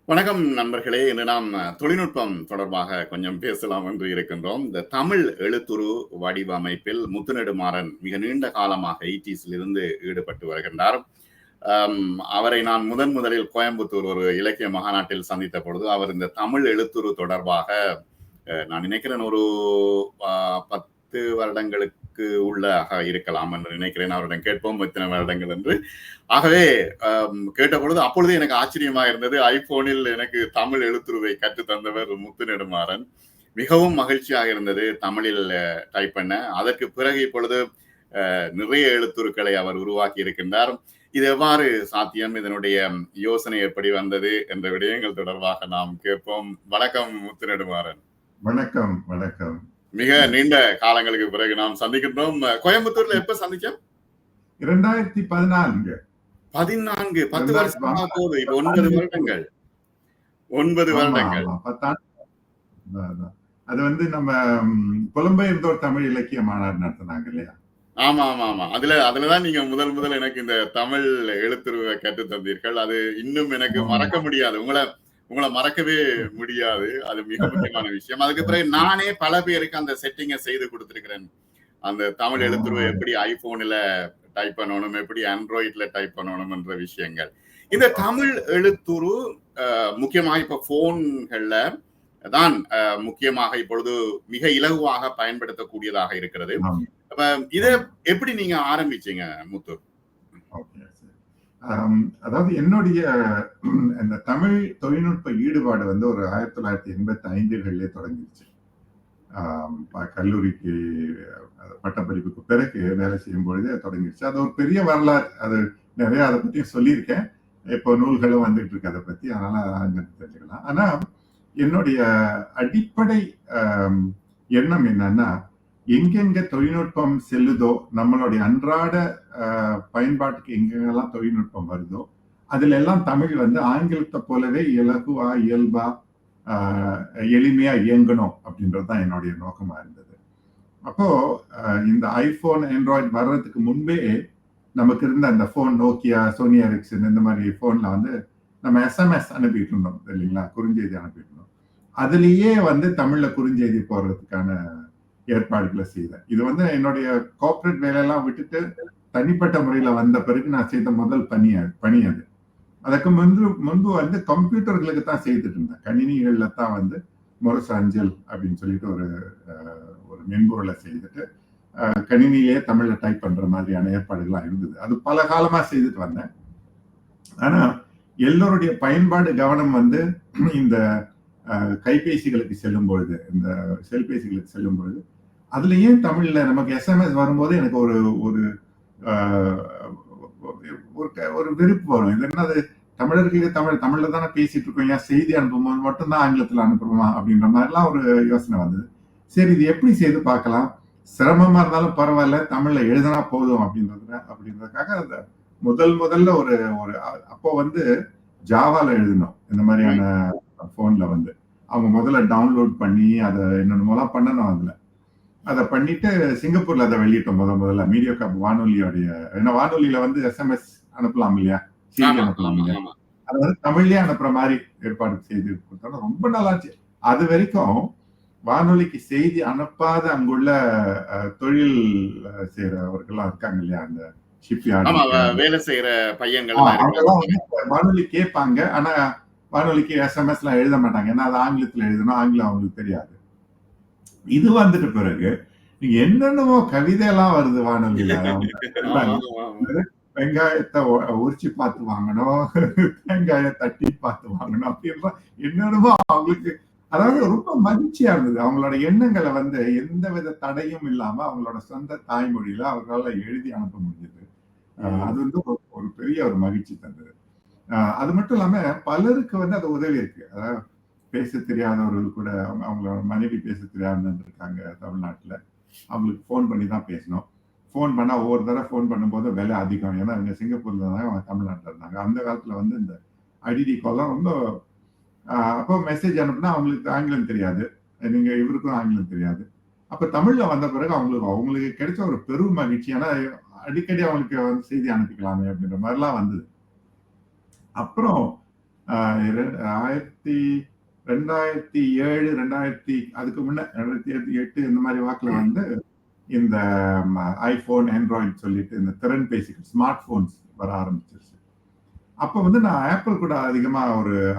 வணக்கம் நண்பர்களே. இன்று நாம் தொழில்நுட்பம் தொடர்பாக கொஞ்சம் பேசலாம் என்று இருக்கின்றோம். இந்த தமிழ் எழுத்துரு வடிவமைப்பில் முத்துநெடுமாறன் மிக நீண்ட காலமாக 80ஸில் இருந்து ஈடுபட்டு வருகின்றார். அவரை நான் முதலில் கோயம்புத்தூர் ஒரு இலக்கிய மகாநாட்டில் சந்தித்த பொழுது அவர் இந்த தமிழ் எழுத்துரு தொடர்பாக நான் நினைக்கிறேன் ஒரு 10 வருடங்களுக்கு உள்ளாக இருக்கலாம் என்று நினைக்கிறேன். அவரிடம் கேட்போம் எத்தனை வருடங்கள் என்று. ஆகவே கேட்டபொழுது அப்பொழுது எனக்கு ஆச்சரியமா இருந்தது. ஐபோனில் எனக்கு தமிழ் எழுத்துருவை கற்றுத் தந்தவர் முத்துநெடுமாறன். மிகவும் மகிழ்ச்சியாக இருந்தது தமிழில் டைப் பண்ண. அதற்கு பிறகு இப்பொழுது நிறைய எழுத்துருக்களை அவர் உருவாக்கி இருக்கின்றார். இது எவ்வாறு சாத்தியம், இதனுடைய யோசனை எப்படி வந்தது என்ற விடயங்கள் தொடர்பாக நாம் கேட்போம். வணக்கம் முத்துநெடுமாறன். வணக்கம். வணக்கம். மிக நீண்ட காலங்களுக்கு பிறகு நாம் சந்திக்கின்றோம். கோயம்புத்தூர்ல எப்ப சந்திச்சோம்? 2014. 10 வருஷமா போகுது. இப்ப 9 வருடங்கள். 9 வருடங்கள். அது வந்து நம்ம புலம்பெயர்ந்தோர் தமிழ் இலக்கிய மாநாடு நடத்தினாங்க இல்லையா? ஆமா. அதுலதான் நீங்க முதல் எனக்கு இந்த தமிழ் எழுத்துருவை கற்றுத் தந்தீர்கள். அது இன்னும் எனக்கு மறக்க முடியாது. உங்களை மறக்கவே முடியாது. அது மிக முக்கியமான விஷயம். அதுக்கு பிறகு நானே பல பேருக்கு அந்த செட்டிங்கை செய்து கொடுத்திருக்கிறேன். அந்த தமிழ் எழுத்துருவை எப்படி ஐபோன்ல டைப் பண்ணணும், எப்படி ஆண்ட்ராய்ட்ல டைப் பண்ணணும் என்ற விஷயங்கள். இந்த தமிழ் எழுத்துரு முக்கியமாக இப்ப போன்கள்ல தான் முக்கியமாக இப்பொழுது மிக இலகுவாக பயன்படுத்தக்கூடியதாக இருக்கிறது. இத எப்படி நீங்க ஆரம்பிச்சீங்க முத்து? அதாவது என்னுடைய இந்த தமிழ் தொழில்நுட்ப ஈடுபாடு வந்து ஒரு 1985களிலே தொடங்கிடுச்சு. கல்லூரிக்கு பட்டப்படிப்புக்கு பிறகு வேலை செய்யும் பொழுதே தொடங்கிடுச்சு. அது ஒரு பெரிய வரலாறு. அது நிறைய அதை பத்தி சொல்லியிருக்கேன். இப்போ நூல்களும் வந்துட்டு இருக்கு அதை பத்தி, அதனால தெரிஞ்சுக்கலாம். ஆனா என்னுடைய அடிப்படை எண்ணம் என்னன்னா, எங்கெங்க தொழில்நுட்பம் செல்லுதோ, நம்மளுடைய அன்றாட பயன்பாட்டுக்கு எங்கெங்கெல்லாம் தொழில்நுட்பம் வருதோ அதுல எல்லாம் தமிழ் வந்து ஆங்கிலத்தை போலவே இலகுவா, இயல்பா, எளிமையா இயங்கணும் அப்படின்றதுதான் என்னுடைய நோக்கமா இருந்தது. அப்போ இந்த ஐபோன், ஆண்ட்ராய்டு வர்றதுக்கு முன்பே நமக்கு இருந்த அந்த போன், நோக்கியா, சோனி எரிக்சன், இந்த மாதிரி போன்ல வந்து நம்ம SMS அனுப்பிட்டு இருந்தோம் இல்லைங்களா, குறுஞ்செய்தி அனுப்பிட்டு இருந்தோம். அதுலயே வந்து தமிழ்ல குறுஞ்செய்தி போடுறதுக்கான ஏற்பாடுகளை செய்தேன். இது வந்து என்னுடைய கார்ப்பரேட் வேலையெல்லாம் விட்டுட்டு தனிப்பட்ட முறையில வந்த பிறகு நான் செய்த முதல் பணி அது. அதுக்கு முன்பு வந்து கம்ப்யூட்டர்களுக்கு தான் செய்துட்டு இருந்தேன். கணினிகள்ல தான் வந்து முரசு அஞ்சல் அப்படின்னு சொல்லிட்டு ஒரு மென்பொருளை செய்துட்டு கணினிலேயே தமிழ்ல டைப் பண்ற மாதிரியான ஏற்பாடுகள்லாம் இருந்தது. அது பல காலமா செய்துட்டு வந்தேன். ஆனா எல்லோருடைய பயன்பாடு கவனம் வந்து இந்த கைபேசிகளுக்கு செல்லும் பொழுது, இந்த செல்பேசிகளுக்கு செல்லும் பொழுது அதுல ஏன் தமிழ்ல நமக்கு SMS வரும்போது எனக்கு ஒரு விருப்பு வரும். இது என்னது, தமிழர்களுக்கு தமிழ்ல தானே பேசிட்டு இருக்கோம், ஏன் செய்தி அனுப்பும்போது மட்டும்தான் ஆங்கிலத்துல அனுப்புறோமா அப்படின்ற மாதிரிலாம் ஒரு யோசனை வந்தது. சரி, இது எப்படி செய்து பார்க்கலாம், சிரமமா இருந்தாலும் பரவாயில்ல, தமிழ்ல எழுதினா போதும் அப்படின்றதுக்காக அந்த முதல்ல ஒரு அப்போ வந்து ஜாவால எழுதணும். இந்த மாதிரியான போன்ல வந்து அவங்க முதல்ல டவுன்லோட் பண்ணி அதை என்னென்னமோலாம் பண்ணணும். அதுல அதை பண்ணிட்டு சிங்கப்பூர்ல அதை வெளியிட்டோம். முதல்ல மீடியா காப் வானொலியோடைய, ஏன்னா வானொலியில வந்து SMS அனுப்பலாம் இல்லையா, செய்தி அனுப்பலாம் இல்லையா, அதை வந்து தமிழ்லயே அனுப்புற மாதிரி ஏற்பாடு செய்து கொடுத்தோம். ரொம்ப நல்லாச்சு. அது வரைக்கும் வானொலிக்கு செய்தி அனுப்பாத அங்குள்ள தொழில் செய்யறவர்கள்லாம் இருக்காங்க இல்லையா, அந்த ஷிப்யார்டு வேலை செய்யற பையன்கள் வானொலி கேட்பாங்க. ஆனா வானொலிக்கு SMS எல்லாம் எழுத மாட்டாங்க. ஏன்னா அது ஆங்கிலத்துல எழுதணும், ஆங்கிலம் அவங்களுக்கு தெரியாது. இது வந்துட்டு பிறகு நீங்க என்னென்னமோ கவிதை எல்லாம் வருது வானொலியில. வெங்காயத்தை உரிச்சு பார்த்து வாங்கணும், வெங்காய தட்டி பார்த்து வாங்கணும் அப்படின்னா என்னென்னமோ அவங்களுக்கு, அதாவது ரொம்ப மகிழ்ச்சியா இருந்தது. அவங்களோட எண்ணங்களை வந்து எந்த வித தடையும் இல்லாம அவங்களோட சொந்த தாய்மொழியில அவர்களால எழுதி அனுப்ப முடிஞ்சது. அது வந்து ஒரு பெரிய ஒரு மகிழ்ச்சி தந்தது. அது மட்டும் இல்லாம பலருக்கு வந்து அது உதவி இருக்கு. அதாவது பேச தெரியாதவர்கள் கூட, அவங்களோட மனைவி பேச தெரியாதவங்க இருக்காங்க தமிழ்நாட்டுல, அவங்களுக்கு போன் பண்ணி தான் பேசணும். போன் பண்ணா ஒவ்வொரு தடவை போன் பண்ணும்போது விலை அதிகம். ஏன்னா இவங்க சிங்கப்பூர்ல இருந்தாங்க, அவங்க தமிழ்நாட்டுல இருந்தாங்க. அந்த காலத்துல வந்து இந்த ஐடிடி கால்லாம் ரொம்ப, அப்போ மெசேஜ் அனுப்புனா அவங்களுக்கு ஆங்கிலம் தெரியாது, நீங்க இவருக்கும் ஆங்கிலம் தெரியாது. அப்ப தமிழ்ல வந்த பிறகு அவங்களுக்கு கிடைச்ச ஒரு பெரும் மகிழ்ச்சி. ஏன்னா அடிக்கடி அவங்களுக்கு வந்து செய்தி அனுப்பிக்கலாமே அப்படின்ற மாதிரிலாம் வந்தது. அப்புறம் 2007 அதுக்கு முன்ன 2008 இந்த மாதிரி வாக்குல வந்து இந்த ஐபோன் ஆண்ட்ராய்டு சொல்லிட்டு இந்த திறன் பேசிகள் ஸ்மார்ட் போன்ஸ் வர ஆரம்பிச்சிருச்சு. அப்ப வந்து நான் ஆப்பிள் கூட அதிகமா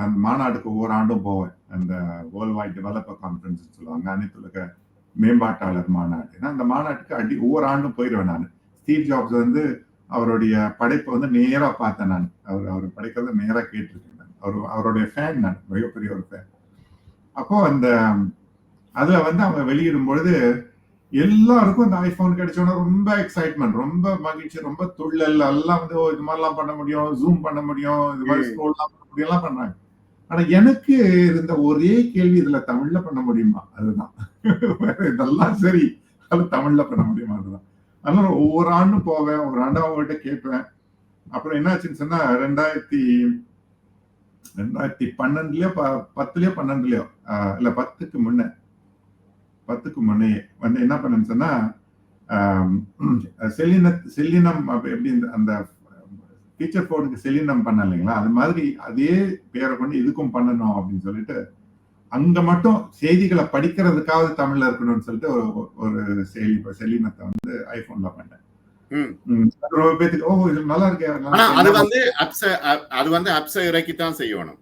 அந்த மாநாடுக்கு ஒவ்வொரு ஆண்டும் போவேன். அந்த வேர்ல்ட் வைட் டெவலப்பர் கான்ஃபரன்ஸ் சொல்லுவாங்க, அனைத்துலக மேம்பாட்டாளர் மாநாடு. அந்த மாநாட்டுக்கு ஒவ்வொரு ஆண்டும் போயிடுவேன் நான். ஸ்டீவ் ஜாப்ஸ் வந்து அவருடைய படைப்பை வந்து நேரா பார்த்தேன் நான். அவர் படைக்கிறத நேரா கேட்டிருக்கேன் நான். அவருடைய ஃபேன் நான், மிகப்பெரிய ஒரு ஃபேன். அப்போ அதுல வந்து அவங்க வெளியிடும் பொழுது எல்லாருக்கும் இந்த ஐபோன் கிடைச்சோன்னா ரொம்ப எக்ஸைட்மெண்ட், ரொம்ப மகிழ்ச்சி, ரொம்ப துள்ளல். எல்லாம் வந்து இது மாதிரிலாம் பண்ண முடியும், ஜூம் பண்ண முடியும், இது மாதிரி ஸ்க்ரோல்லாம் பண்ண முடியும், எல்லாம் பண்றாங்க. ஆனா எனக்கு இருந்த ஒரே கேள்வி, இதுல தமிழ்ல பண்ண முடியுமா? அதுதான். இதெல்லாம் சரி, அது தமிழ்ல பண்ண முடியுமா? அதுதான். அதனால ஒவ்வொரு ஆண்டும் போவேன், ஒரு ஆண்டு அவங்ககிட்ட கேட்பேன். அப்புறம் என்னாச்சுன்னு சொன்னா 2012லயோ 10லயோ இல்ல 10க்கு முன்னே வந்து என்ன பண்ணேன்னு சொன்னா, செல்லினம் எப்படி அந்த ஃபீச்சர் போனுக்கு செல்லினம் பண்ண இல்லைங்களா, அது மாதிரி அதே பேரை கொண்டு இதுக்கும் பண்ணணும் அப்படின்னு சொல்லிட்டு, அங்க மட்டும் செய்திகளை படிக்கிறதுக்காவது தமிழ்ல இருக்கணும்னு சொல்லிட்டு ஒரு செல்லினத்தை வந்து ஐபோன்ல பண்ணேன். ரொம்ப பேத்துக்கு ஓ இது நல்லா இருக்கு. அது வந்து அப்ஸை இறக்கித்தான் செய்யணும்.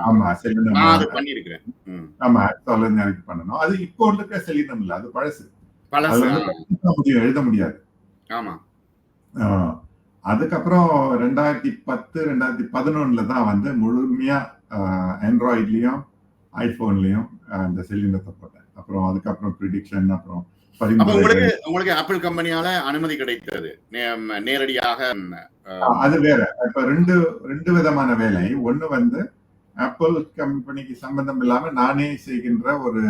ஆமா, செல்லினம் அது பண்ணிருக்கிறேன். ஆமா, இறக்கி பண்ணணும். அது இப்போ இருக்க செல்லினம் இல்ல, அது பழசு. எழுத முடியாது. ஆமா. அதுக்கப்புறம் 2010 2011 தான் வந்து முழுமையா ஆண்ட்ராய்ட்லயும் ஐபோன்லயும் அந்த செல்லினத்தை போட்டேன். அப்புறம் அதுக்கப்புறம் ப்ரிடிக்ஷன், அப்புறம் உங்களுக்கு ஆப்பிள் கம்பெனியால அனுமதி கிடைத்தது நேரடியாக. அது வேற. இப்ப ரெண்டு விதமான வேலை. ஒண்ணு வந்து ஆப்பிள் கம்பெனிக்கு சம்பந்தம் இல்லாம நானே செய்கின்ற ஒரு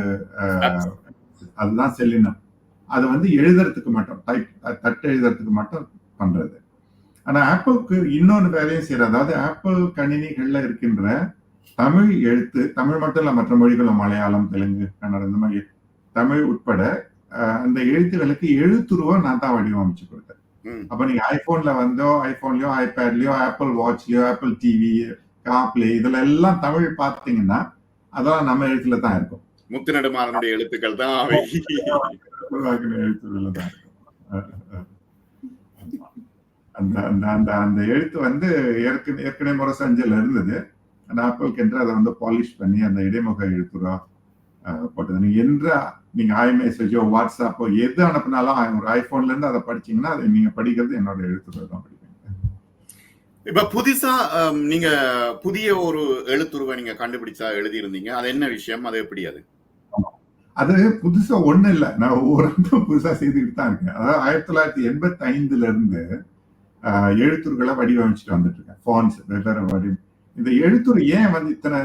அதுதான் செல்லினம். அது வந்து எழுதுறதுக்கு மட்டும், தட்டு எழுதுறதுக்கு மட்டும் பண்றது. ஆனா ஆப்பிளுக்கு இன்னொன்னு வேலையும் செய்யறது. அதாவது ஆப்பிள் கணினிகள்ல இருக்கின்ற தமிழ் எழுத்து, தமிழ் மட்டும் இல்ல, மற்ற மொழிகளும் மலையாளம், தெலுங்கு, கன்னடம், இந்த மாதிரி தமிழ் உட்பட அந்த எழுத்துகளுக்கு எழுத்துருவா நான் தான் வடிவமைச்சு கொடுத்தேன். அப்ப நீங்க ஐபோன்லயோ ஐபேட்லயோ ஆப்பிள் வாட்ச்லயோ ஆப்பிள் டிவி காப்லே இதுல எல்லாம் தமிழ் பார்த்தீங்கன்னா அதெல்லாம் நம்ம எழுத்துல தான் இருக்கும். முத்துநெடுமாறனுடைய எழுத்துக்கள் தான் எழுத்துக்கள் தான் இருக்கும். அந்த எழுத்து வந்து ஏற்கனவே முரசஞ்சல் இருந்தது. அந்த ஆப்பிளுக்கு என்று அதை வந்து பாலிஷ் பண்ணி அந்த இடைமுக எழுத்துரா போட்டது. நீங்க iMessage வாட்ஸ்அப்போ எது அனுப்பினாலும் ஒரு ஐபோன்ல இருந்து அதை படிச்சீங்கன்னா அதை நீங்க படிக்கிறது என்னோட எழுத்துரை தான் படிப்பீங்க. இப்ப புதுசா நீங்க புதிய ஒரு எழுத்துருவை நீங்க கண்டுபிடிச்சா எழுதி இருந்தீங்க. அது என்ன விஷயம்? அது எப்படி? அது புதுசா ஒண்ணு இல்ல, நான் ஒவ்வொரு புதுசா செய்துக்கிட்டு தான் இருக்கேன். அதாவது 1985 இருந்து எழுத்துருக்களை வடிவமைச்சுட்டு வந்துட்டு இருக்கேன். ஃபான்ட்ஸ், வெவ்வேறு வடிவம். இந்த எழுத்துரு ஏன் வந்து இத்தனை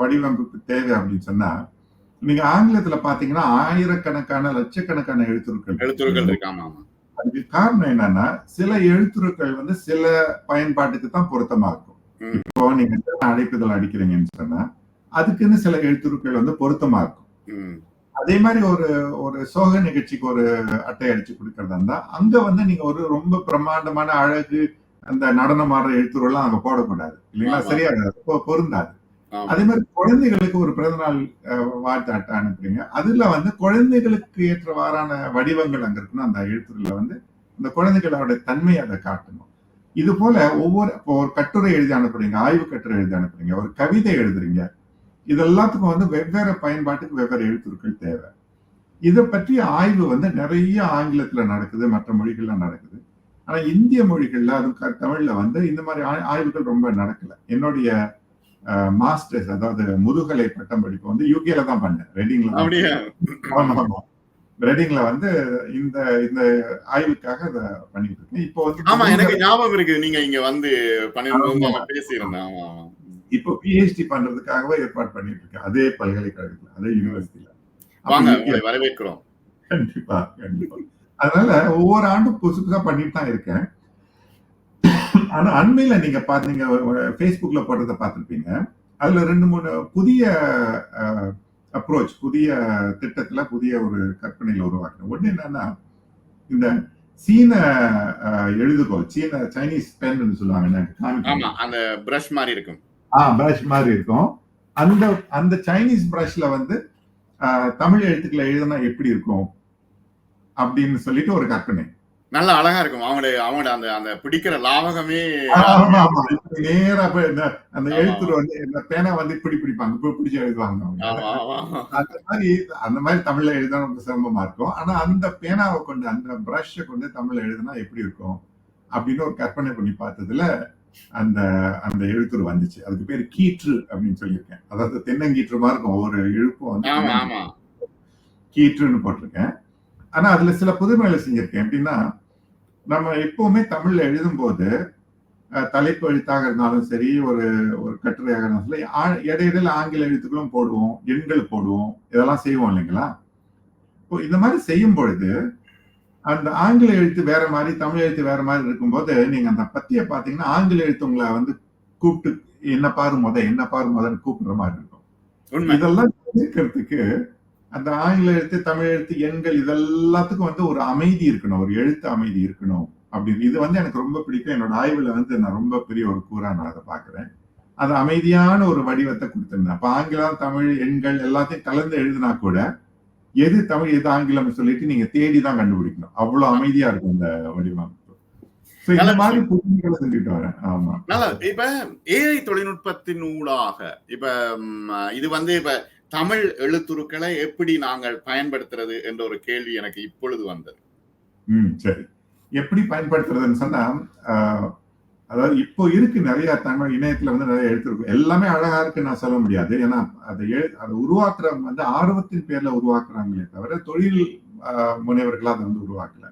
வடிவமைப்பு தேவை அப்படின்னு சொன்னா, நீங்க ஆங்கிலத்துல பாத்தீங்கன்னா ஆயிரக்கணக்கான லட்சக்கணக்கான எழுத்துருக்கள் இருக்கு. அதுக்கு காரணம் என்னன்னா, சில எழுத்துருக்கள் வந்து சில பயன்பாட்டுக்கு தான் பொருத்தமா இருக்கும். இப்போ நீங்க அழைப்புதல் அடிக்கிறீங்கன்னு சொன்னா அதுக்குன்னு சில எழுத்துருக்கள் வந்து பொருத்தமா இருக்கும். அதே மாதிரி ஒரு சோக நிகழ்ச்சிக்கு ஒரு அட்டை அடிச்சு கொடுக்கறதா இருந்தா அங்க வந்து நீங்க ஒரு ரொம்ப பிரம்மாண்டமான அழகு அந்த நடனம் ஆடுற எழுத்துருவெல்லாம் அங்க போடக்கூடாது இல்லைங்களா, சரியா பொருந்தாது. அதே மாதிரி குழந்தைகளுக்கு ஒரு பிறந்தநாள் வாழ்த்து அட்டை அனுப்புறீங்க, அதுல வந்து குழந்தைகளுக்கு ஏற்றவாறான வடிவங்கள் அங்க இருக்கணும். அந்த எழுத்துருல வந்து அந்த குழந்தைகளோட தன்மையை அதை காட்டணும். இது போல இப்போ ஒரு கட்டுரை எழுதி அனுப்புறீங்க, ஆய்வு கட்டுரை எழுதி அனுப்புறீங்க, ஒரு கவிதை எழுதுறீங்க, இது எல்லாத்துக்கும் வந்து வெவ்வேறு பயன்பாட்டுக்கு வெவ்வேறு எழுத்துருக்கள் தேவை. இதை பற்றி ஆய்வு வந்து நிறைய ஆங்கிலத்துல நடக்குது, மற்ற மொழிகள்ல நடக்குது. ஆனா இந்திய மொழிகள்ல, அதுவும் தமிழ்ல வந்து இந்த மாதிரி ஆய்வுகள் ரொம்ப நடக்கல. என்னுடைய மாஸ்டர்ஸ், அதாவது முதுகலை பட்டம் படிப்பு வந்து யூகேல தான் பண்ணேன், ரெடிங்ல. ரெடிங்ல வந்து இந்த ஆய்வுக்காக அதை பண்ணிட்டு இருக்கேன். இப்போ வந்து எனக்கு ஞாபகம் இருக்கு, நீங்க இங்க வந்து பேசியிருந்தேன். இப்போ பிஹெச்டி பண்றதுக்காகவே ஏற்பாடு பண்ணிட்டு இருக்கேன், அதே பல்கலைக்கழகத்துல, அதே யூனிவர்சிட்டியில. வரவேற்கிறோம். கண்டிப்பா கண்டிப்பா. அதனால ஒவ்வொரு ஆண்டும் புதுசு புதுசா பண்ணிட்டு தான் இருக்கேன். ஆனா அண்மையில நீங்க பாத்தீங்க, பேஸ்புக்ல போட்டதை பார்த்திருப்பீங்க. அதுல 2-3 புதிய அப்ரோச், புதிய திட்டத்துல புதிய ஒரு கற்பனையில உருவாக்குறேன். ஒண்ணு என்னன்னா, இந்த சீன எழுதுகோல், சைனீஸ் பென் சொல்லுவாங்க, அந்த பிரஷ் மாதிரி இருக்கும். பிரஷ் மாதிரி இருக்கும். அந்த அந்த சைனீஸ் பிரஷ்ல வந்து தமிழ் எழுத்துக்களை எழுதுனா எப்படி இருக்கும் அப்படின்னு சொல்லிட்டு ஒரு கற்பனை. நல்ல அழகா இருக்கும். அவங்களோட அந்த அந்த பிடிக்கிற லாவகமே ஆமா ஆமா நேரா போய் அந்த ஆமா, எழுத்துரு வந்து இந்த பேனா வந்து இப்படி பிடிப்பாங்க, இப்ப பிடிச்சு எழுதுவாங்க அவங்க. ஆமா, ஆமா. அந்த மாதிரி தமிழ்ல எழுத ரொம்ப சிரமமா இருக்கும். ஆனா அந்த பேனாவை கொண்டு அந்த பிரஷை கொண்டு தமிழ்ல எழுதுனா எப்படி இருக்கும் அப்படின்னு ஒரு கற்பனை பண்ணி பார்த்ததுல அந்த அந்த எழுத்துரு வந்துச்சு. அதுக்கு பேரு கீற்று அப்படின்னு சொல்லியிருக்கேன். அதாவது தென்னங்கீற்று மாதிரி இருக்கும். ஒவ்வொரு எழுப்பும் வந்து ஆமா, ஆமா. கீற்றுன்னு போட்டிருக்கேன். ஆனா அதுல சில புதுமைகளை செஞ்சிருக்கேன். எப்படின்னா நம்ம எப்பவுமே தமிழ்ல எழுதும்போது தலைப்பு எழுத்தாக இருந்தாலும் சரி, ஒரு ஒரு கட்டுரையாக இருந்தாலும் சரி, இடையிடையில ஆங்கில எழுத்துக்களும் போடுவோம், எண்கள் போடுவோம், இதெல்லாம் செய்வோம் இல்லைங்களா? இப்போ இந்த மாதிரி செய்யும் பொழுது அந்த ஆங்கில எழுத்து வேற மாதிரி, தமிழ் எழுத்து வேற மாதிரி இருக்கும்போது நீங்க அந்த பத்தியை பாத்தீங்கன்னா ஆங்கில எழுத்து உங்களை வந்து கூப்பிட்டு என்ன பாரு முதன்னு கூப்பிடுற மாதிரி இருக்கும். உண்மை. இதெல்லாம் இருக்கிறதுக்கு அந்த ஆங்கில எழுத்து, தமிழ் எழுத்து, எண்கள் இதெல்லாத்துக்கும் வந்து ஒரு அமைதி இருக்கணும், ஒரு எழுத்து அமைதி இருக்கணும் அப்படின்னு. இது வந்து எனக்கு ரொம்ப பிடிக்கும். என்னோட ஆய்வுல வந்து நான் ரொம்ப பெரிய ஒரு கூறா நான் அதை பாக்குறேன். அது அமைதியான ஒரு வடிவத்தை கொடுத்திருந்தேன். அப்ப ஆங்கிலம், தமிழ், எண்கள் எல்லாத்தையும் கலந்து எழுதினா கூட எது தமிழ் எது ஆங்கிலம் சொல்லிட்டு நீங்க தேடிதான் கண்டுபிடிக்கணும். அவ்வளவு அமைதியா இருக்கும் இந்த வடிவமைப்பு. இந்த மாதிரி புதுமைகளை செஞ்சுட்டு வரேன். ஆமா. இப்ப ஏஐ தொழில்நுட்பத்தின் ஊடாக இப்ப இது வந்து இப்ப தமிழ் எழுத்துருக்களை எப்படி நாங்கள் பயன்படுத்துறது என்ற ஒரு கேள்வி எனக்கு இப்பொழுது வந்தது. சரி. எப்படி பயன்படுத்துறதுன்னு சொன்னா, அதாவது இப்போ இருக்கு நிறைய தமிழ் இணையத்துல வந்து நிறைய எழுத்துருக்கு. எல்லாமே அழகா இருக்குன்னு நான் சொல்ல முடியாது. ஏன்னா அதை உருவாக்குறவங்க வந்து ஆர்வத்தின் பேர்ல உருவாக்குறாங்களே தவிர தொழில் முனைவர்களா அதை வந்து உருவாக்கல.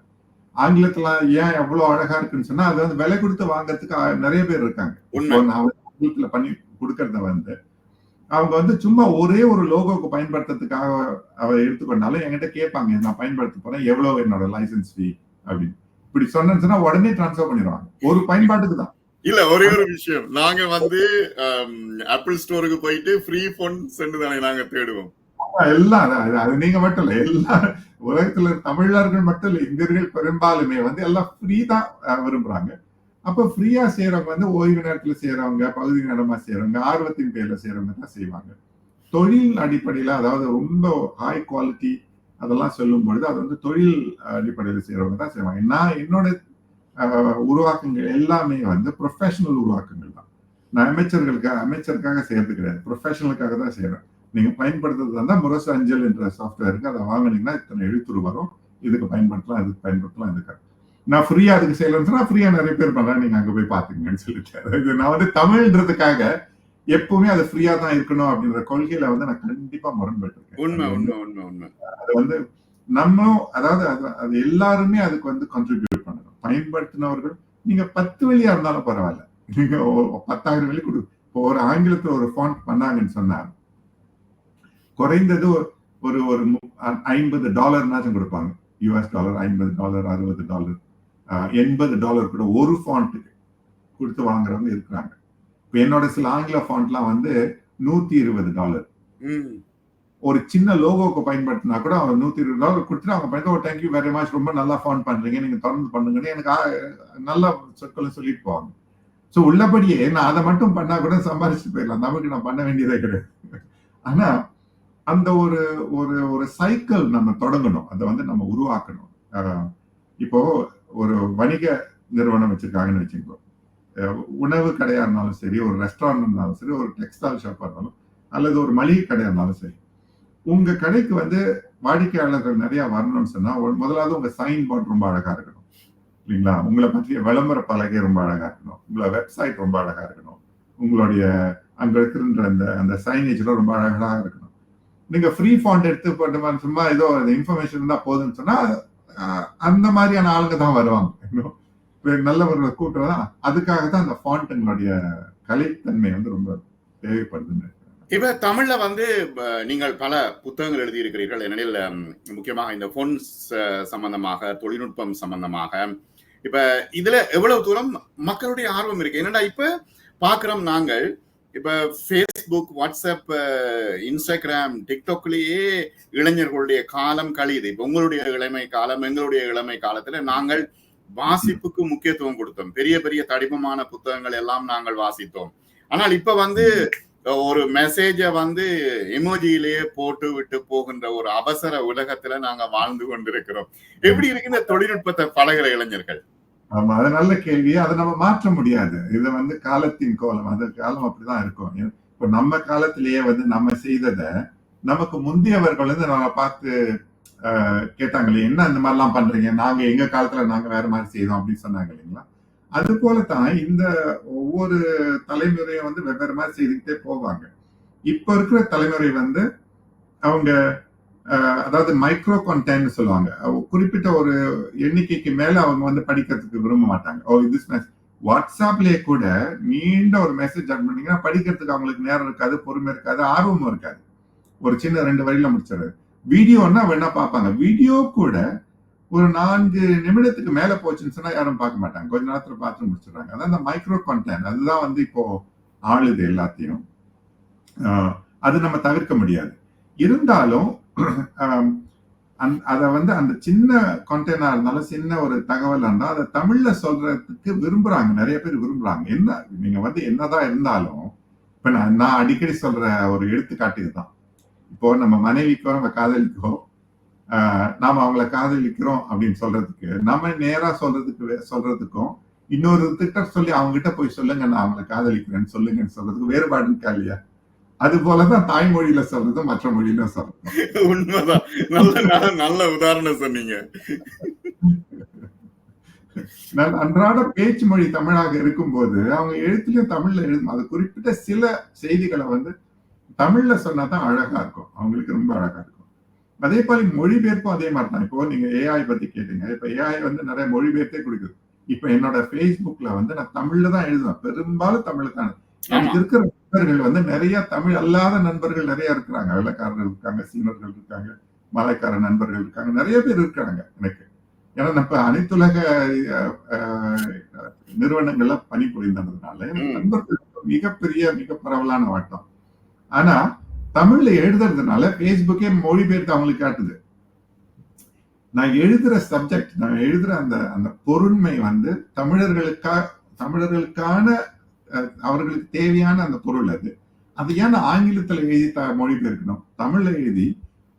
ஆங்கிலத்துல ஏன் எவ்வளவு அழகா இருக்குன்னு சொன்னா அது வந்து விலை கொடுத்து வாங்கறதுக்கு நிறைய பேர் இருக்காங்க. ஆங்கிலத்துல பண்ணி கொடுக்கறத வந்து அவங்க வந்து சும்மா ஒரே ஒரு லோகோக்கு பயன்படுத்துறதுக்காக அவர் எடுத்துக்கொண்டாலும் என்கிட்ட கேட்பாங்க, நான் பயன்படுத்த போறேன், எவ்வளவு என்னோட லைசன்ஸ் ஃபீ அப்படின்னு. இப்படி சொன்னா உடனே டிரான்ஸ்ஃபர் பண்ணிடுவாங்க. ஒரு பயன்பாட்டுக்கு தான். இல்ல ஒரே ஒரு விஷயம், நாங்க வந்து ஆப்பிள் ஸ்டோருக்கு போயிட்டு ஃப்ரீ ஃபோன்ஸ் தானே நாங்க தேடுவோம். எல்லாம் அது நீங்க மட்டும் இல்ல, எல்லா உலகத்துல தமிழர்கள் மட்டும் இல்ல, இந்தியர்கள் பெரும்பாலுமே வந்து எல்லாம் ஃப்ரீ தான் விரும்புறாங்க. அப்ப ஃப்ரீயா செய்யறவங்க வந்து ஓய்வு நேரத்துல செய்யறவங்க, பகுதி நேரமா செய்யறவங்க, ஆர்வத்தின் பேர்ல செய்யறவங்க தான் செய்வாங்க. தொழில் அடிப்படையில அதாவது ரொம்ப ஹை குவாலிட்டி அதெல்லாம் சொல்லும் பொழுது அது வந்து தொழில் அடிப்படையில் செய்யறவங்க தான் செய்வாங்க. நான் என்னோட உருவாக்கங்கள் எல்லாமே வந்து ப்ரொஃபஷனல் உருவாக்கங்கள் தான். நான் அமைச்சருக்காக செய்யறது கிடையாது, ப்ரொஃபஷனலுக்காக தான் செய்யறேன். நீங்க பயன்படுத்துறது தான் முரசு அஞ்சல் என்ற சாஃப்ட்வேர் இருக்கு. அதை வாங்கினீங்கன்னா இத்தனை எழுத்துரு வரும், இதுக்கு பயன்படுத்தலாம், இதுக்கு பயன்படுத்தலாம், இதுக்கு. நான் ஃப்ரீயா அதுக்கு செய்யலன்னு சொன்னா ஃப்ரீயா நிறைய பேர் பண்றேன், நீங்க அங்க போய் பாத்துக்கங்கன்னு சொல்லிட்டு. நான் வந்து தமிழ்ன்றதுக்காக எப்பவுமே அது ஃப்ரீயா தான் இருக்கணும் அப்படின்ற கொள்கையில வந்து நான் கண்டிப்பா முரண்பட்டு இருக்கேன். அது வந்து நம்ம அதாவது அது எல்லாருமே அதுக்கு வந்து கான்ட்ரிபியூட் பண்ணணும். பயன்படுத்தினவர்கள் நீங்க 10 வெளியா இருந்தாலும் பரவாயில்ல, நீங்க 10,000 வெளி கொடு. இப்போ ஒரு ஆங்கிலத்துல ஒரு ஃபாண்ட் பண்ணாங்கன்னு சொன்னா குறைந்தது ஒரு ஒரு $50 கொடுப்பாங்க. US டாலர், $50, $60, $80 கூட ஒரு ஃபாண்ட்டுக்கு கொடுத்து வாங்குறவங்க இருக்கிறாங்க. இப்ப என்னோட சில ஆங்கில ஃபாண்ட்லாம் வந்து $120. ஒரு சின்ன லோகோக்கு பயன்படுத்தினா கூட அவங்க $120 கொடுத்துட்டு அவங்க பயன்படுத்த தேங்க்யூ வெரி மச், ரொம்ப நல்லா ஃபாண்ட் பண்றீங்க, நீங்க தொடர்ந்து பண்ணுங்கன்னு எனக்கு நல்ல சொற்களை சொல்லிட்டு போவாங்க. ஸோ உள்ளபடியே நான் அதை மட்டும் பண்ணா கூட சம்பாதிச்சுட்டு போயிடலாம், நமக்கு நான் பண்ண வேண்டியதே கிடையாது. ஆனா அந்த ஒரு ஒரு ஒரு சைக்கிள் நம்ம தொடங்கணும், அதை வந்து நம்ம உருவாக்கணும். இப்போ ஒரு வணிக நிறுவனம் வச்சிருக்காங்கன்னு வச்சுக்கோ, உணவு கடையா இருந்தாலும் சரி, ஒரு ரெஸ்டாரண்ட் இருந்தாலும் சரி, ஒரு டெக்ஸ்டைல் ஷாப்பா இருந்தாலும் அல்லது ஒரு மளிகை கடையா இருந்தாலும் சரி, உங்க கடைக்கு வந்து வாடிக்கையாளர்கள் நிறைய வரணும்னு சொன்னா முதலாவது உங்க சைன் போர்ட் ரொம்ப அழகா இருக்கணும் இல்லைங்களா? உங்களை பற்றிய விளம்பர பலகை ரொம்ப அழகா இருக்கணும், உங்களோட வெப்சைட் ரொம்ப அழகா இருக்கணும், உங்களுடைய அங்க இருக்கிற அந்த சைனேஜ்ல ரொம்ப அழகா இருக்கணும். நீங்க ஃப்ரீ ஃபாண்ட் எடுத்து போட்டு சும்மா ஏதோ இன்ஃபர்மேஷன் தான் போதுன்னு சொன்னா அந்த மாதிரியான ஆளுங்க தான் வருவாங்க. நல்லவர்களை கூட்டுறதா அதுக்காக தான் அந்த ஃபாண்ட்டுங்களுடைய கலைத்தன்மை வந்து ரொம்ப தேவைப்படுதுன்னு. இப்ப தமிழ்ல வந்து நீங்கள் பல புத்தகங்கள் எழுதியிருக்கிறீர்கள். ஏனெனில் முக்கியமாக இந்த போன்ஸ் சம்பந்தமாக, தொழில்நுட்பம் சம்பந்தமாக. இப்ப இதுல எவ்வளவு தூரம் மக்களுடைய ஆர்வம் இருக்கு? என்னடா இப்ப பாக்குறோம் நாங்கள், இப்ப ஃபேஸ்புக், வாட்ஸ்அப், இன்ஸ்டாகிராம், டிக்டாக்லயே இளைஞர்களுடைய காலம் கழியுது. இப்ப உங்களுடைய இளமை காலம், எங்களுடைய இளமை காலத்துல நாங்கள் வாசிப்புக்கு முக்கியத்துவம் கொடுத்தோம். பெரிய பெரிய தடிமமான புத்தகங்கள் எல்லாம் நாங்கள் வாசித்தோம். ஆனால் இப்ப வந்து ஒரு மெசேஜ வந்து எமோஜியிலேயே போட்டு விட்டு போகின்ற ஒரு அவசர உலகத்துல நாங்க வாழ்ந்து கொண்டிருக்கிறோம். எப்படி இருக்கு இந்த தொழில்நுட்பத்தை பழகிற இளைஞர்கள்? ஆமா, அது நல்ல கேள்வி. அதை நம்ம மாற்ற முடியாது. இது வந்து காலத்தின் கோலம். அது காலம் அப்படிதான் இருக்கும். இப்ப நம்ம காலத்திலேயே வந்து நம்ம செய்தத நமக்கு முந்தியவர்கள் வந்து நம்ம பார்த்து கேட்டாங்களே, என்ன இந்த மாதிரிலாம் பண்றீங்க? நாங்க எங்க காலத்துல நாங்க வேற மாதிரி செய்தோம் அப்படின்னு சொன்னாங்க இல்லைங்களா? அது போலத்தான் இந்த ஒவ்வொரு தலைமுறையும் வந்து வெவ்வேறு மாதிரி செய்துக்கிட்டே போவாங்க. இப்ப இருக்கிற தலைமுறை வந்து அவங்க அதாவது மைக்ரோ கண்டென்ட் சொல்லுவாங்க. குறிப்பிட்ட ஒரு எண்ணிக்கைக்கு மேல அவங்க வந்து படிக்கிறதுக்கு விரும்ப மாட்டாங்க. வாட்ஸ்அப்லயே கூட நீண்ட ஒரு மெசேஜ் அனுப்பி பண்ணீங்கன்னா படிக்கிறதுக்கு அவங்களுக்கு நேரம் இருக்காது, பொறுமை இருக்காது, ஆர்வமும் இருக்காது. ஒரு சின்ன 2 வரியில முடிச்சிடுறது. வீடியோன்னா வேணா பார்ப்பாங்க. வீடியோ கூட ஒரு 4 நிமிடத்துக்கு மேல போச்சுன்னு சொன்னா யாரும் பார்க்க மாட்டாங்க. கொஞ்ச நேரத்துல பார்த்து முடிச்சிடுறாங்க. அதான் இந்த மைக்ரோ கண்டென்ட் அதுதான் வந்து இப்போ ஆளுது எல்லாத்தையும். அது நம்ம தவிர்க்க முடியாது. இருந்தாலும் அத வந்து அந்த சின்ன கண்டென்ட்டா இருந்தாலும் சின்ன ஒரு தகவல் இருந்தா அதை தமிழ்ல சொல்றதுக்கு விரும்புறாங்க. நிறைய பேர் விரும்புறாங்க. என்ன நீங்க வந்து என்னதான் இருந்தாலும் இப்ப நான் அடிக்கடி சொல்ற ஒரு எடுத்துக்காட்டு இதுதான். இப்போ நம்ம மனைவிக்கோ நம்ம காதலிக்கோ நாம அவங்கள காதலிக்கிறோம் அப்படின்னு சொல்றதுக்கு நம்ம நேரா சொல்றதுக்கும் இன்னொரு திட்ட சொல்லி அவங்க கிட்ட போய் சொல்லுங்க நான் அவங்கள காதலிக்கிறேன்னு சொல்லுங்கன்னு சொல்றதுக்கு வேறுபாடு இருக்கா இல்லையா? அது போலதான் தாய்மொழியில சொல்றது மற்ற மொழியில சொல்றது. உண்மைதான். நல்ல நல்ல உதாரணம் சொன்னீங்க. அன்றாட பேச்சு மொழி தமிழாக இருக்கும்போது அவங்க எழுத்துலயும் தமிழ்ல எழுதும். அது குறிப்பிட்ட சில செய்திகளை வந்து தமிழ்ல சொன்னாதான் அழகா இருக்கும். அவங்களுக்கு ரொம்ப அழகா இருக்கும். அதே போல மொழிபெயர்ப்பும் அதே மாதிரி தான். இப்போ நீங்க ஏஐ பத்தி கேட்டீங்க. இப்ப ஏஐ வந்து நிறைய மொழிபெயர்த்தே கொடுக்குது. இப்ப என்னோட Facebookல வந்து நான் தமிழ்ல தான் எழுதுவேன். பெரும்பாலும் தமிழ்ல தான். எனக்கு இருக்கிற நண்பர்கள் வந்து நிறைய தமிழ் அல்லாத நண்பர்கள் நிறைய இருக்கிறாங்க. வெள்ளைக்காரர்கள் இருக்காங்க, சீனர்கள் இருக்காங்க, மலைக்கார நண்பர்கள் இருக்காங்க. நிறைய பேர் இருக்காங்க எனக்கு. ஏன்னா இப்ப அனைத்துலக நிறுவனங்கள்ல பணிபுரிந்ததுனால எனக்கு நண்பர்கள் மிக பரவலான வட்டம். ஆனா தமிழ்ல எழுதுறதுனால Facebookே மொழிபெயர்த்து அவங்களுக்கு காட்டுது. நான் எழுதுற சப்ஜெக்ட், நான் எழுதுற அந்த பொருண்மை வந்து தமிழர்களுக்கான அவர்களுக்கு தேவையான அந்த பொருள் அது. அது ஏன் ஆங்கிலத்துல எழுதி மொழிபெயர்க்கணும்? தமிழ்ல எழுதி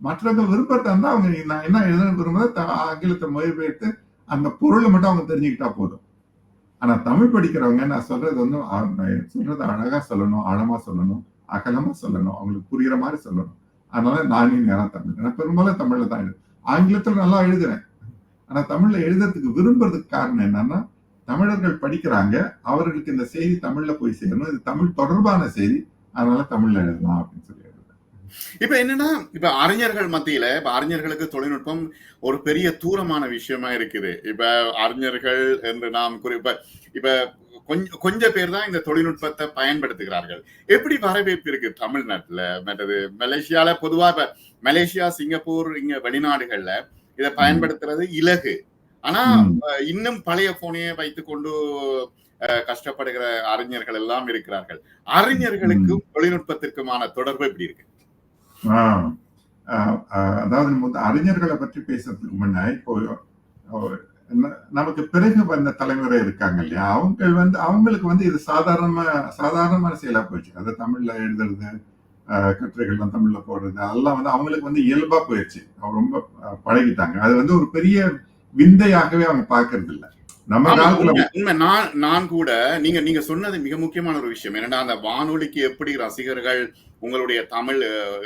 மற்றவங்க விருப்பத்தை இருந்தா அவங்க நான் என்ன எழுதணும் விரும்புறத ஆங்கிலத்தை மொழிபெயர்த்து அந்த பொருளை மட்டும் அவங்க தெரிஞ்சுக்கிட்டா போதும். ஆனா தமிழ் படிக்கிறவங்க நான் சொல்றது வந்து சொல்றதை அழகா சொல்லணும், ஆழமா சொல்லணும், அகலமா சொல்லணும், அவங்களுக்கு புரியுற மாதிரி சொல்லணும். அதனால நானே நேரம் தமிழ். நான் பெரும்பாலும் தமிழ்ல தான் எழுதுறேன். ஆங்கிலத்துல நல்லா எழுதுறேன். ஆனா தமிழ்ல எழுதுறதுக்கு விரும்புறதுக்கு காரணம் என்னன்னா தமிழர்கள் படிக்கிறாங்க, அவர்களுக்கு இந்த செய்தி தமிழ்ல போய் சேரணும், இது தமிழ் தொடர்பான செய்தி, அதனால தமிழ்ல எழுதலாம் அப்படின்னு சொல்லி. இப்ப என்னன்னா இப்ப அறிஞர்கள் மத்தியில இப்ப அறிஞர்களுக்கு தொழில்நுட்பம் ஒரு பெரிய தூரமான விஷயமா இருக்குது. இப்ப அறிஞர்கள் என்று நாம் இப்ப கொஞ்ச பேர் தான் இந்த தொழில்நுட்பத்தை பயன்படுத்துகிறார்கள். எப்படி வரவேற்பு இருக்கு தமிழ்நாட்டுல? மற்றது மலேசியால பொதுவா இப்ப மலேசியா, சிங்கப்பூர் இங்க வெளிநாடுகள்ல இதை பயன்படுத்துறது இலகு. ஆனா இன்னும் பழைய போனையே வைத்துக் கொண்டு கஷ்டப்படுகிற அறிஞர்கள் எல்லாம் இருக்கிறார்கள். அறிஞர்களுக்கும் தொழில்நுட்பத்திற்குமான தொடர்பு எப்படி இருக்கு? அதாவது அறிஞர்களை பற்றி பேசுறதுக்கு முன்ன இப்போ நமக்கு பிறகு வந்த தலைமுறை இருக்காங்க இல்லையா, அவங்களுக்கு வந்து இது சாதாரணமான செயலா போயிடுச்சு. அது தமிழ்ல எழுதுறது, கட்டுரைகள்லாம் தமிழ்ல போடுறது, அதெல்லாம் வந்து அவங்களுக்கு வந்து இயல்பா போயிடுச்சு. அவங்க ரொம்ப பழகிட்டாங்க. அது வந்து ஒரு பெரிய விந்தையாகவே அவங்க பாக்குறது இல்லை. நம்ம காலத்துல நான் கூட நீங்க சொன்னது மிக முக்கியமான ஒரு விஷயம். என்னன்னா அந்த வானொலிக்கு எப்படி ரசிகர்கள் உங்களுடைய தமிழ்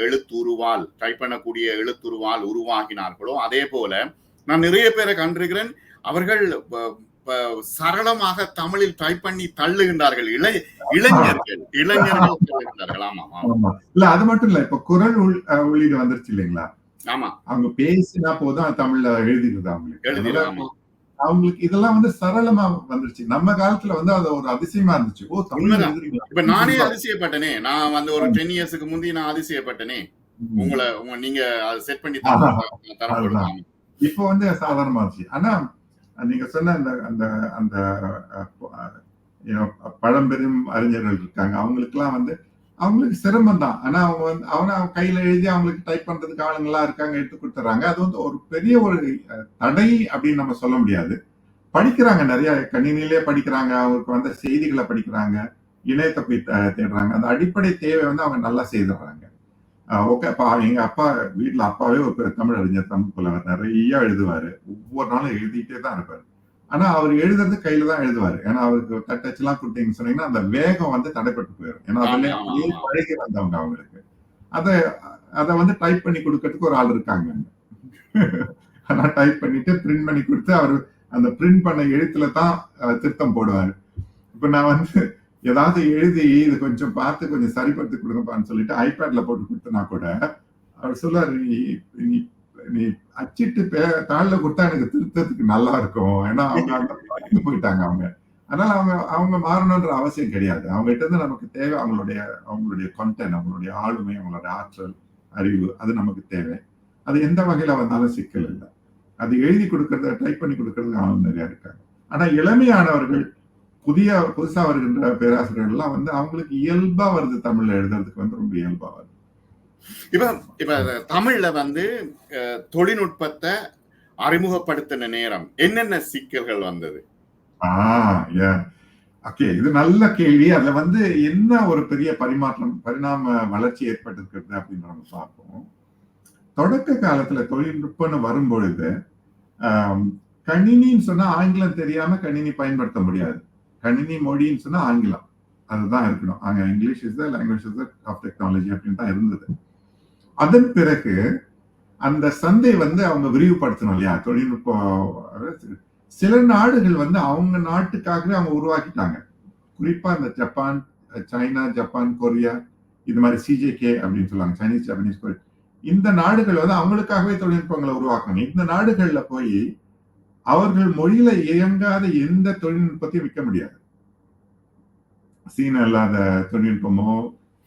எழுத்துருவால் டைப் பண்ணக்கூடிய எழுத்துருவால் உருவாகினார்களோ அதே போல நான் நிறைய பேரை கண்டிருக்கிறேன். அவர்கள் சரளமாக தமிழில் டைப் பண்ணி தள்ளுகின்றார்கள். இளைஞர்கள் தள்ளுகின்றார்கள். ஆமா. இல்ல அது மட்டும் இல்ல, இப்ப குரல் உள்ளீடு வந்துருச்சு இல்லைங்களா? ஆமா. அவங்க பேசினா போதும் தமிழ்ல எழுதிடுது அவங்களுக்கு. அவங்களுக்கு இதெல்லாம் வந்து சரளமா வந்துருச்சு. நம்ம காலத்துல வந்து அது ஒரு அதிசயமா இருந்துச்சு. ஓ, தமிழ் எழுதுறீங்களா? இப்ப நானே அதிசயப்பட்டனே. நான் வந்து ஒரு 10 இயர்ஸ்க்கு முந்தி நான் அதிசயப்பட்டனே. நீங்க அதை செட் பண்ணி தரப்படும். இப்போ வந்து சாதாரணமா இருந்துச்சு. ஆனா நீங்க சொன்ன அந்த அந்த பழம்பெரும் அறிஞர்கள் இருக்காங்க. அவங்களுக்குலாம் வந்து அவங்களுக்கு சிரமம் தான். ஆனா அவங்க கையில எழுதி அவங்களுக்கு டைப் பண்றதுக்கு ஆளுங்கெல்லாம் இருக்காங்க, எடுத்து கொடுத்துறாங்க. அது வந்து ஒரு பெரிய ஒரு தடை அப்படின்னு நம்ம சொல்ல முடியாது. படிக்கிறாங்க, நிறைய கணினிலே படிக்கிறாங்க, அவங்களுக்கு வந்து செய்திகளை படிக்கிறாங்க, இணையத்தை போய் தேடுறாங்க. அந்த அடிப்படை தேவை வந்து அவங்க நல்லா செய்துடுறாங்க. ஓகே, எங்க அப்பா வீட்டுல அப்பாவே ஒரு தமிழ் அறிஞர், தமிழ் புலவர், நிறைய எழுதுவாரு. ஒவ்வொரு நாளும் எழுதிட்டே தான் இருப்பாரு. ஆனா அவர் எழுதுறது கையில தான் எழுதுவாரு. ஏன்னா அவருக்கு தட்டச்சு எல்லாம் கொடுத்தீங்கன்னு சொன்னீங்கன்னா அந்த வேகம் வந்து தடைப்பட்டு போயிடும். ஏன்னா ஆமா, அதுல ஆமா, அப்படியே ஆமா. பழகி வந்தவங்க அவங்களுக்கு. அத அத வந்து டைப் பண்ணி கொடுக்கறதுக்கு ஒரு ஆள் இருக்காங்க. ஆனா டைப் பண்ணிட்டு பிரிண்ட் பண்ணி கொடுத்து அவரு அந்த பிரிண்ட் பண்ண எழுத்துல தான் திருத்தம் போடுவாரு. இப்ப நான் வந்து ஏதாவது எழுதி இது கொஞ்சம் பார்த்து கொஞ்சம் சரிப்படுத்தி கொடுங்கப்பான்னு சொல்லிட்டு ஐபேட்ல போட்டு கொடுத்தனா கூட அவர் சொல்லாரு, நீ நீ நீ அச்சிட்டு தாளில் கொடுத்தா எனக்கு திருத்தத்துக்கு நல்லா இருக்கும். ஏன்னா அவங்க அந்த பழகி போயிட்டாங்க அவங்க. அதனால அவங்க அவங்க மாறணுன்ற அவசியம் கிடையாது. அவங்க கிட்ட இருந்து நமக்கு தேவை அவங்களுடைய அவங்களுடைய கண்டென்ட், அவங்களுடைய ஆளுமை, அவங்களுடைய ஆற்றல், அறிவு, அது நமக்கு தேவை. அது எந்த வகையில வந்தாலும் சிக்கல் இல்லை. அது எழுதி கொடுக்கறத டைப் பண்ணி கொடுக்கறது ஆளும் நிறைய இருக்காங்க. ஆனா இளமையானவர்கள், புதுசா வருகின்ற பேராசிரியர்கள் எல்லாம் வந்து அவங்களுக்கு இயல்பா வருது, தமிழ்ல எழுதுறதுக்கு வந்து ரொம்ப இயல்பா வருது. இப்ப தமிழ்ல வந்து தொழில்நுட்பத்தை அறிமுகப்படுத்தின நேரம் என்னென்ன சிக்கல்கள் வந்தது? ஓகே, இது நல்ல கேள்வி. அதுல வந்து என்ன ஒரு பெரிய பரிணாம வளர்ச்சி ஏற்பட்டிருக்கிறது அப்படின்னு நம்ம பார்ப்போம். தொடக்க காலத்துல தொழில்நுட்பம்னு வரும்பொழுது கணினின்னு சொன்னா ஆங்கிலம் தெரியாம கணினி பயன்படுத்த முடியாது. கணினி மொழின்னு சொன்னா ஆங்கிலம், அதுதான் இருக்கணும். அங்க English is the language of technology அப்படின்னு தான் இருந்தது. அதன் பிறகு அந்த சந்தை வந்து அவங்க விரிவுபடுத்தணும் இல்லையா, தொழில்நுட்பம். சில நாடுகள் வந்து அவங்க நாட்டுக்காகவே அவங்க உருவாக்கிட்டாங்க. குறிப்பா இந்த ஜப்பான், சைனா, ஜப்பான், கொரியா, இது மாதிரி சிஜேகே அப்படின்னு சொல்லுவாங்க, சைனீஸ், ஜப்பனீஸ், கொரியா. இந்த நாடுகள் வந்து அவங்களுக்காகவே தொழில்நுட்பங்களை உருவாக்குறாங்க. இந்த நாடுகள்ல போய் அவர்கள் மொழியில இயங்காத எந்த தொழில்நுட்பத்தையும் விற்க முடியாது. சீனா இல்லாத தொழில்நுட்பமோ,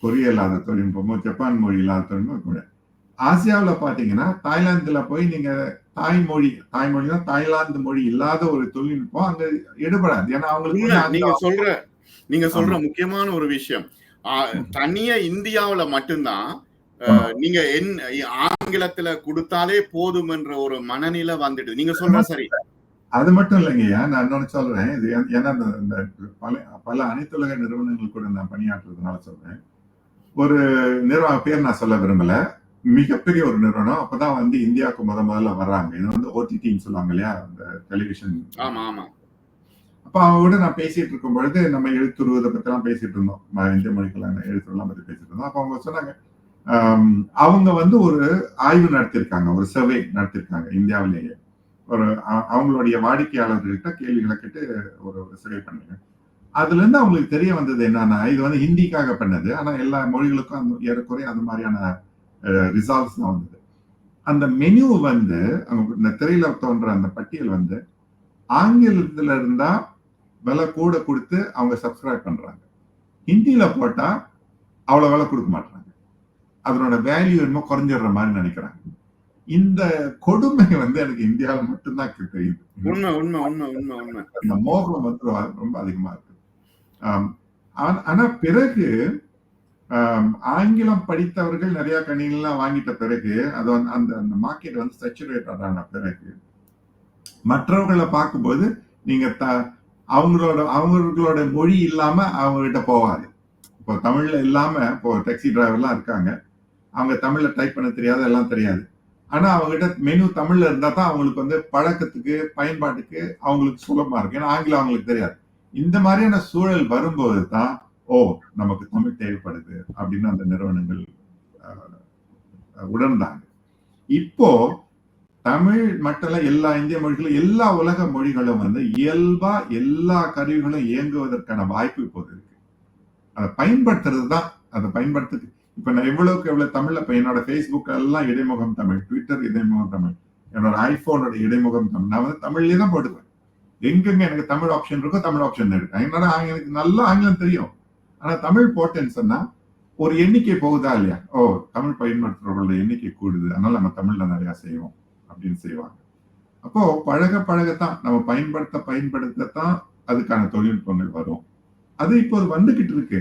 கொரியா இல்லாத தொழில்நுட்பமோ, ஜப்பான் மொழி இல்லாத தொழில்நுட்பம். ஆசியாவில் பாத்தீங்கன்னா தாய்லாந்துல போய் நீங்க தாய்மொழினா தாய்லாந்து மொழி இல்லாத ஒரு தொழில்நுட்பம் அங்க எடுபடாது. ஏன்னா அவங்களுக்கு நீங்க சொல்ற முக்கியமான ஒரு விஷயம், தனியா இந்தியாவில மட்டும்தான் நீங்க ஆங்கிலத்துல கொடுத்தாலே போதும் என்ற ஒரு மனநிலை வந்துட்டு நீங்க சொல்ற சரி. அது மட்டும் இல்லைங்கய்யா, நான் இன்னொன்னு சொல்றேன். இது ஏன்னா இந்த பல அனைத்துலக நிறுவனங்கள் கூட நான் பணியாற்றுறதுனால சொல்றேன். ஒரு நிறுவனம் பேர் நான் சொல்ல விரும்பல, மிகப்பெரிய ஒரு நிறுவனம். அப்பதான் வந்து இந்தியாவுக்கு முதல்ல வர்றாங்க. இது வந்து ஓடிடின்னு சொல்லுவாங்க இல்லையா, இந்த டெலிவிஷன். ஆமா ஆமா. அப்ப அவங்களோட நான் பேசிட்டு இருக்கும் பொழுது நம்ம எழுத்துருவதை பத்தி எல்லாம் பேசிட்டு இருந்தோம். இந்திய மொழிக்கெல்லாம் எழுத்துருவெல்லாம் பத்தி பேசிட்டு இருந்தோம். அப்ப அவங்க சொன்னாங்க, அவங்க வந்து ஒரு ஆய்வு நடத்திருக்காங்க, ஒரு சர்வே நடத்திருக்காங்க இந்தியாவிலேயே. ஒரு அவங்களுடைய வாடிக்கையாளர்கள்கிட்ட கேள்விகளை கேட்டு ஒரு சர்வே பண்ணாங்க. அதுல இருந்து அவங்களுக்கு தெரிய வந்தது என்னன்னா, இது வந்து ஹிந்திக்காக பண்ணது, ஆனா எல்லா மொழிகளுக்கும் ஏறக்குறைய அந்த மாதிரியான ரிசல்ட்ஸ் தான் வந்தது. அந்த மெனு வந்து இந்த திரையில தோன்ற அந்த பட்டியல் வந்து ஆங்கிலத்துல இருந்தா விலை கூட கொடுத்து அவங்க சப்ஸ்கிரைப் பண்றாங்க. ஹிந்தியில போட்டா அவ்வளவு விலை கொடுக்க மாட்டாங்க. அதனோட வேல்யூ என்னமோ குறைஞ்சிடுற மாதிரி நினைக்கிறாங்க. இந்த கொடுமை வந்து எனக்கு இந்தியாவில் மட்டும்தான் தெரியுது. இந்த மோகம் வந்து ரொம்ப அதிகமா இருக்கு. ஆனா பிறகு ஆங்கிலம் படித்தவர்கள் நிறைய கணினிலாம் வாங்கிட்ட பிறகு அது அந்த மார்க்கெட் வந்து சேச்சுரேட் ஆன பிறகு மற்றவர்களை பார்க்கும்போது நீங்க அவங்களோட மொழி இல்லாம அவங்க கிட்ட போவாது. இப்போ தமிழ்ல இல்லாம இப்போ டாக்ஸி டிரைவர்லாம் இருக்காங்க, அவங்க தமிழ்ல டைப் பண்ண தெரியாது, எல்லாம் தெரியாது. ஆனா அவங்க கிட்ட மெனு தமிழ்ல இருந்தா தான் அவங்களுக்கு வந்து பழக்கத்துக்கு பயன்பாட்டுக்கு அவங்களுக்கு சுலபமா இருக்கு. ஏன்னா ஆங்கிலம் அவங்களுக்கு தெரியாது. இந்த மாதிரியான சூழல் வரும்போது தான் நமக்கு தமிழ் தேவைப்படுது அப்படின்னு அந்த நிறுவனங்கள் உணர்ந்தாங்க. இப்போ தமிழ் மட்டும் எல்லா இந்திய மொழிகளும் எல்லா உலக மொழிகளும் வந்து இயல்பா எல்லா கருவிகளும் இயங்குவதற்கான வாய்ப்பு இப்போது இருக்கு. அதை பயன்படுத்துறது தான், அதை பயன்படுத்து. இப்ப நான் எவ்வளவு தமிழ்ல இப்ப என்னோட பேஸ்புக் எல்லாம் இடைமுகம் தமிழ், ட்விட்டர் இடைமுகம் தமிழ், என்னோட ஐபோனோட இடைமுகம் தமிழ். நான் வந்து தமிழ்லயே தான் போடுவேன். எங்கெங்க எனக்கு தமிழ் ஆப்ஷன் இருக்கோ தமிழ் ஆப்ஷன் இருக்கு. என்னோட எனக்கு நல்ல ஆங்கிலம் தெரியும், ஆனா தமிழ் போட்டேன்னு சொன்னா ஒரு எண்ணிக்கை போகுதா இல்லையா, தமிழ் பயன்படுத்துறவங்களோட எண்ணிக்கை கூடுது, அதனால நம்ம தமிழ்ல நிறைய செய்வோம் அப்படின்னு செய்வாங்க. அப்போ பழகத்தான் நம்ம பயன்படுத்தத்தான் அதுக்கான தொழில்நுட்பங்கள் வரும். அது இப்போ வந்துகிட்டு இருக்கு.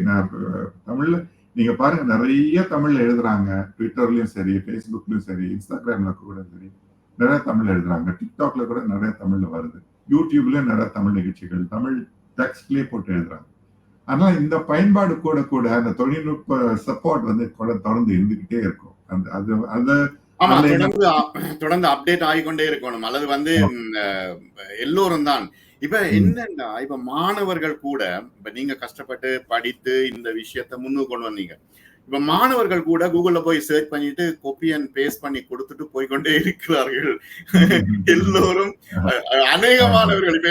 தமிழ்ல நீங்க பாருங்க, நிறைய தமிழ்ல எழுதுறாங்க. ட்விட்டர்லயும் சரி, பேஸ்புக்லயும் சரி, இன்ஸ்டாகிராம்ல கூட சரி, நிறைய தமிழ் எழுதுறாங்க. டிக்டாக்ல கூட நிறைய தமிழ்ல வருது. யூடியூப்லயும் நிறைய தமிழ் நிகழ்ச்சிகள் தமிழ் டெக்ஸ்ட்லயே போட்டு எழுதுறாங்க. ஆனா இந்த பயன்பாடு கூட கூட அந்த தொழில்நுட்ப சப்போர்ட் வந்து கூட தொடர்ந்து இருந்துகிட்டே இருக்கும். அந்த அது அது ஆமா, அதுல என்ன தொடர்ந்து அப்டேட் ஆகிக்கொண்டே இருக்கணும். அல்லது வந்து எல்லோரும் தான். இப்ப என்னன்னா, இப்ப மாணவர்கள் கூட இப்ப நீங்க கஷ்டப்பட்டு படித்து இந்த விஷயத்த முன்னுக்கு கொண்டு வந்தீங்க. இப்ப மாணவர்கள் கூட கூகுள்ல போய் சர்ச் பண்ணிட்டு காப்பி அண்ட் பேஸ்ட் பண்ணி கொடுத்துட்டு போய்க்கொண்டே இருக்கிறார்கள். எல்லோரும் அநேக மாணவர்கள் இப்ப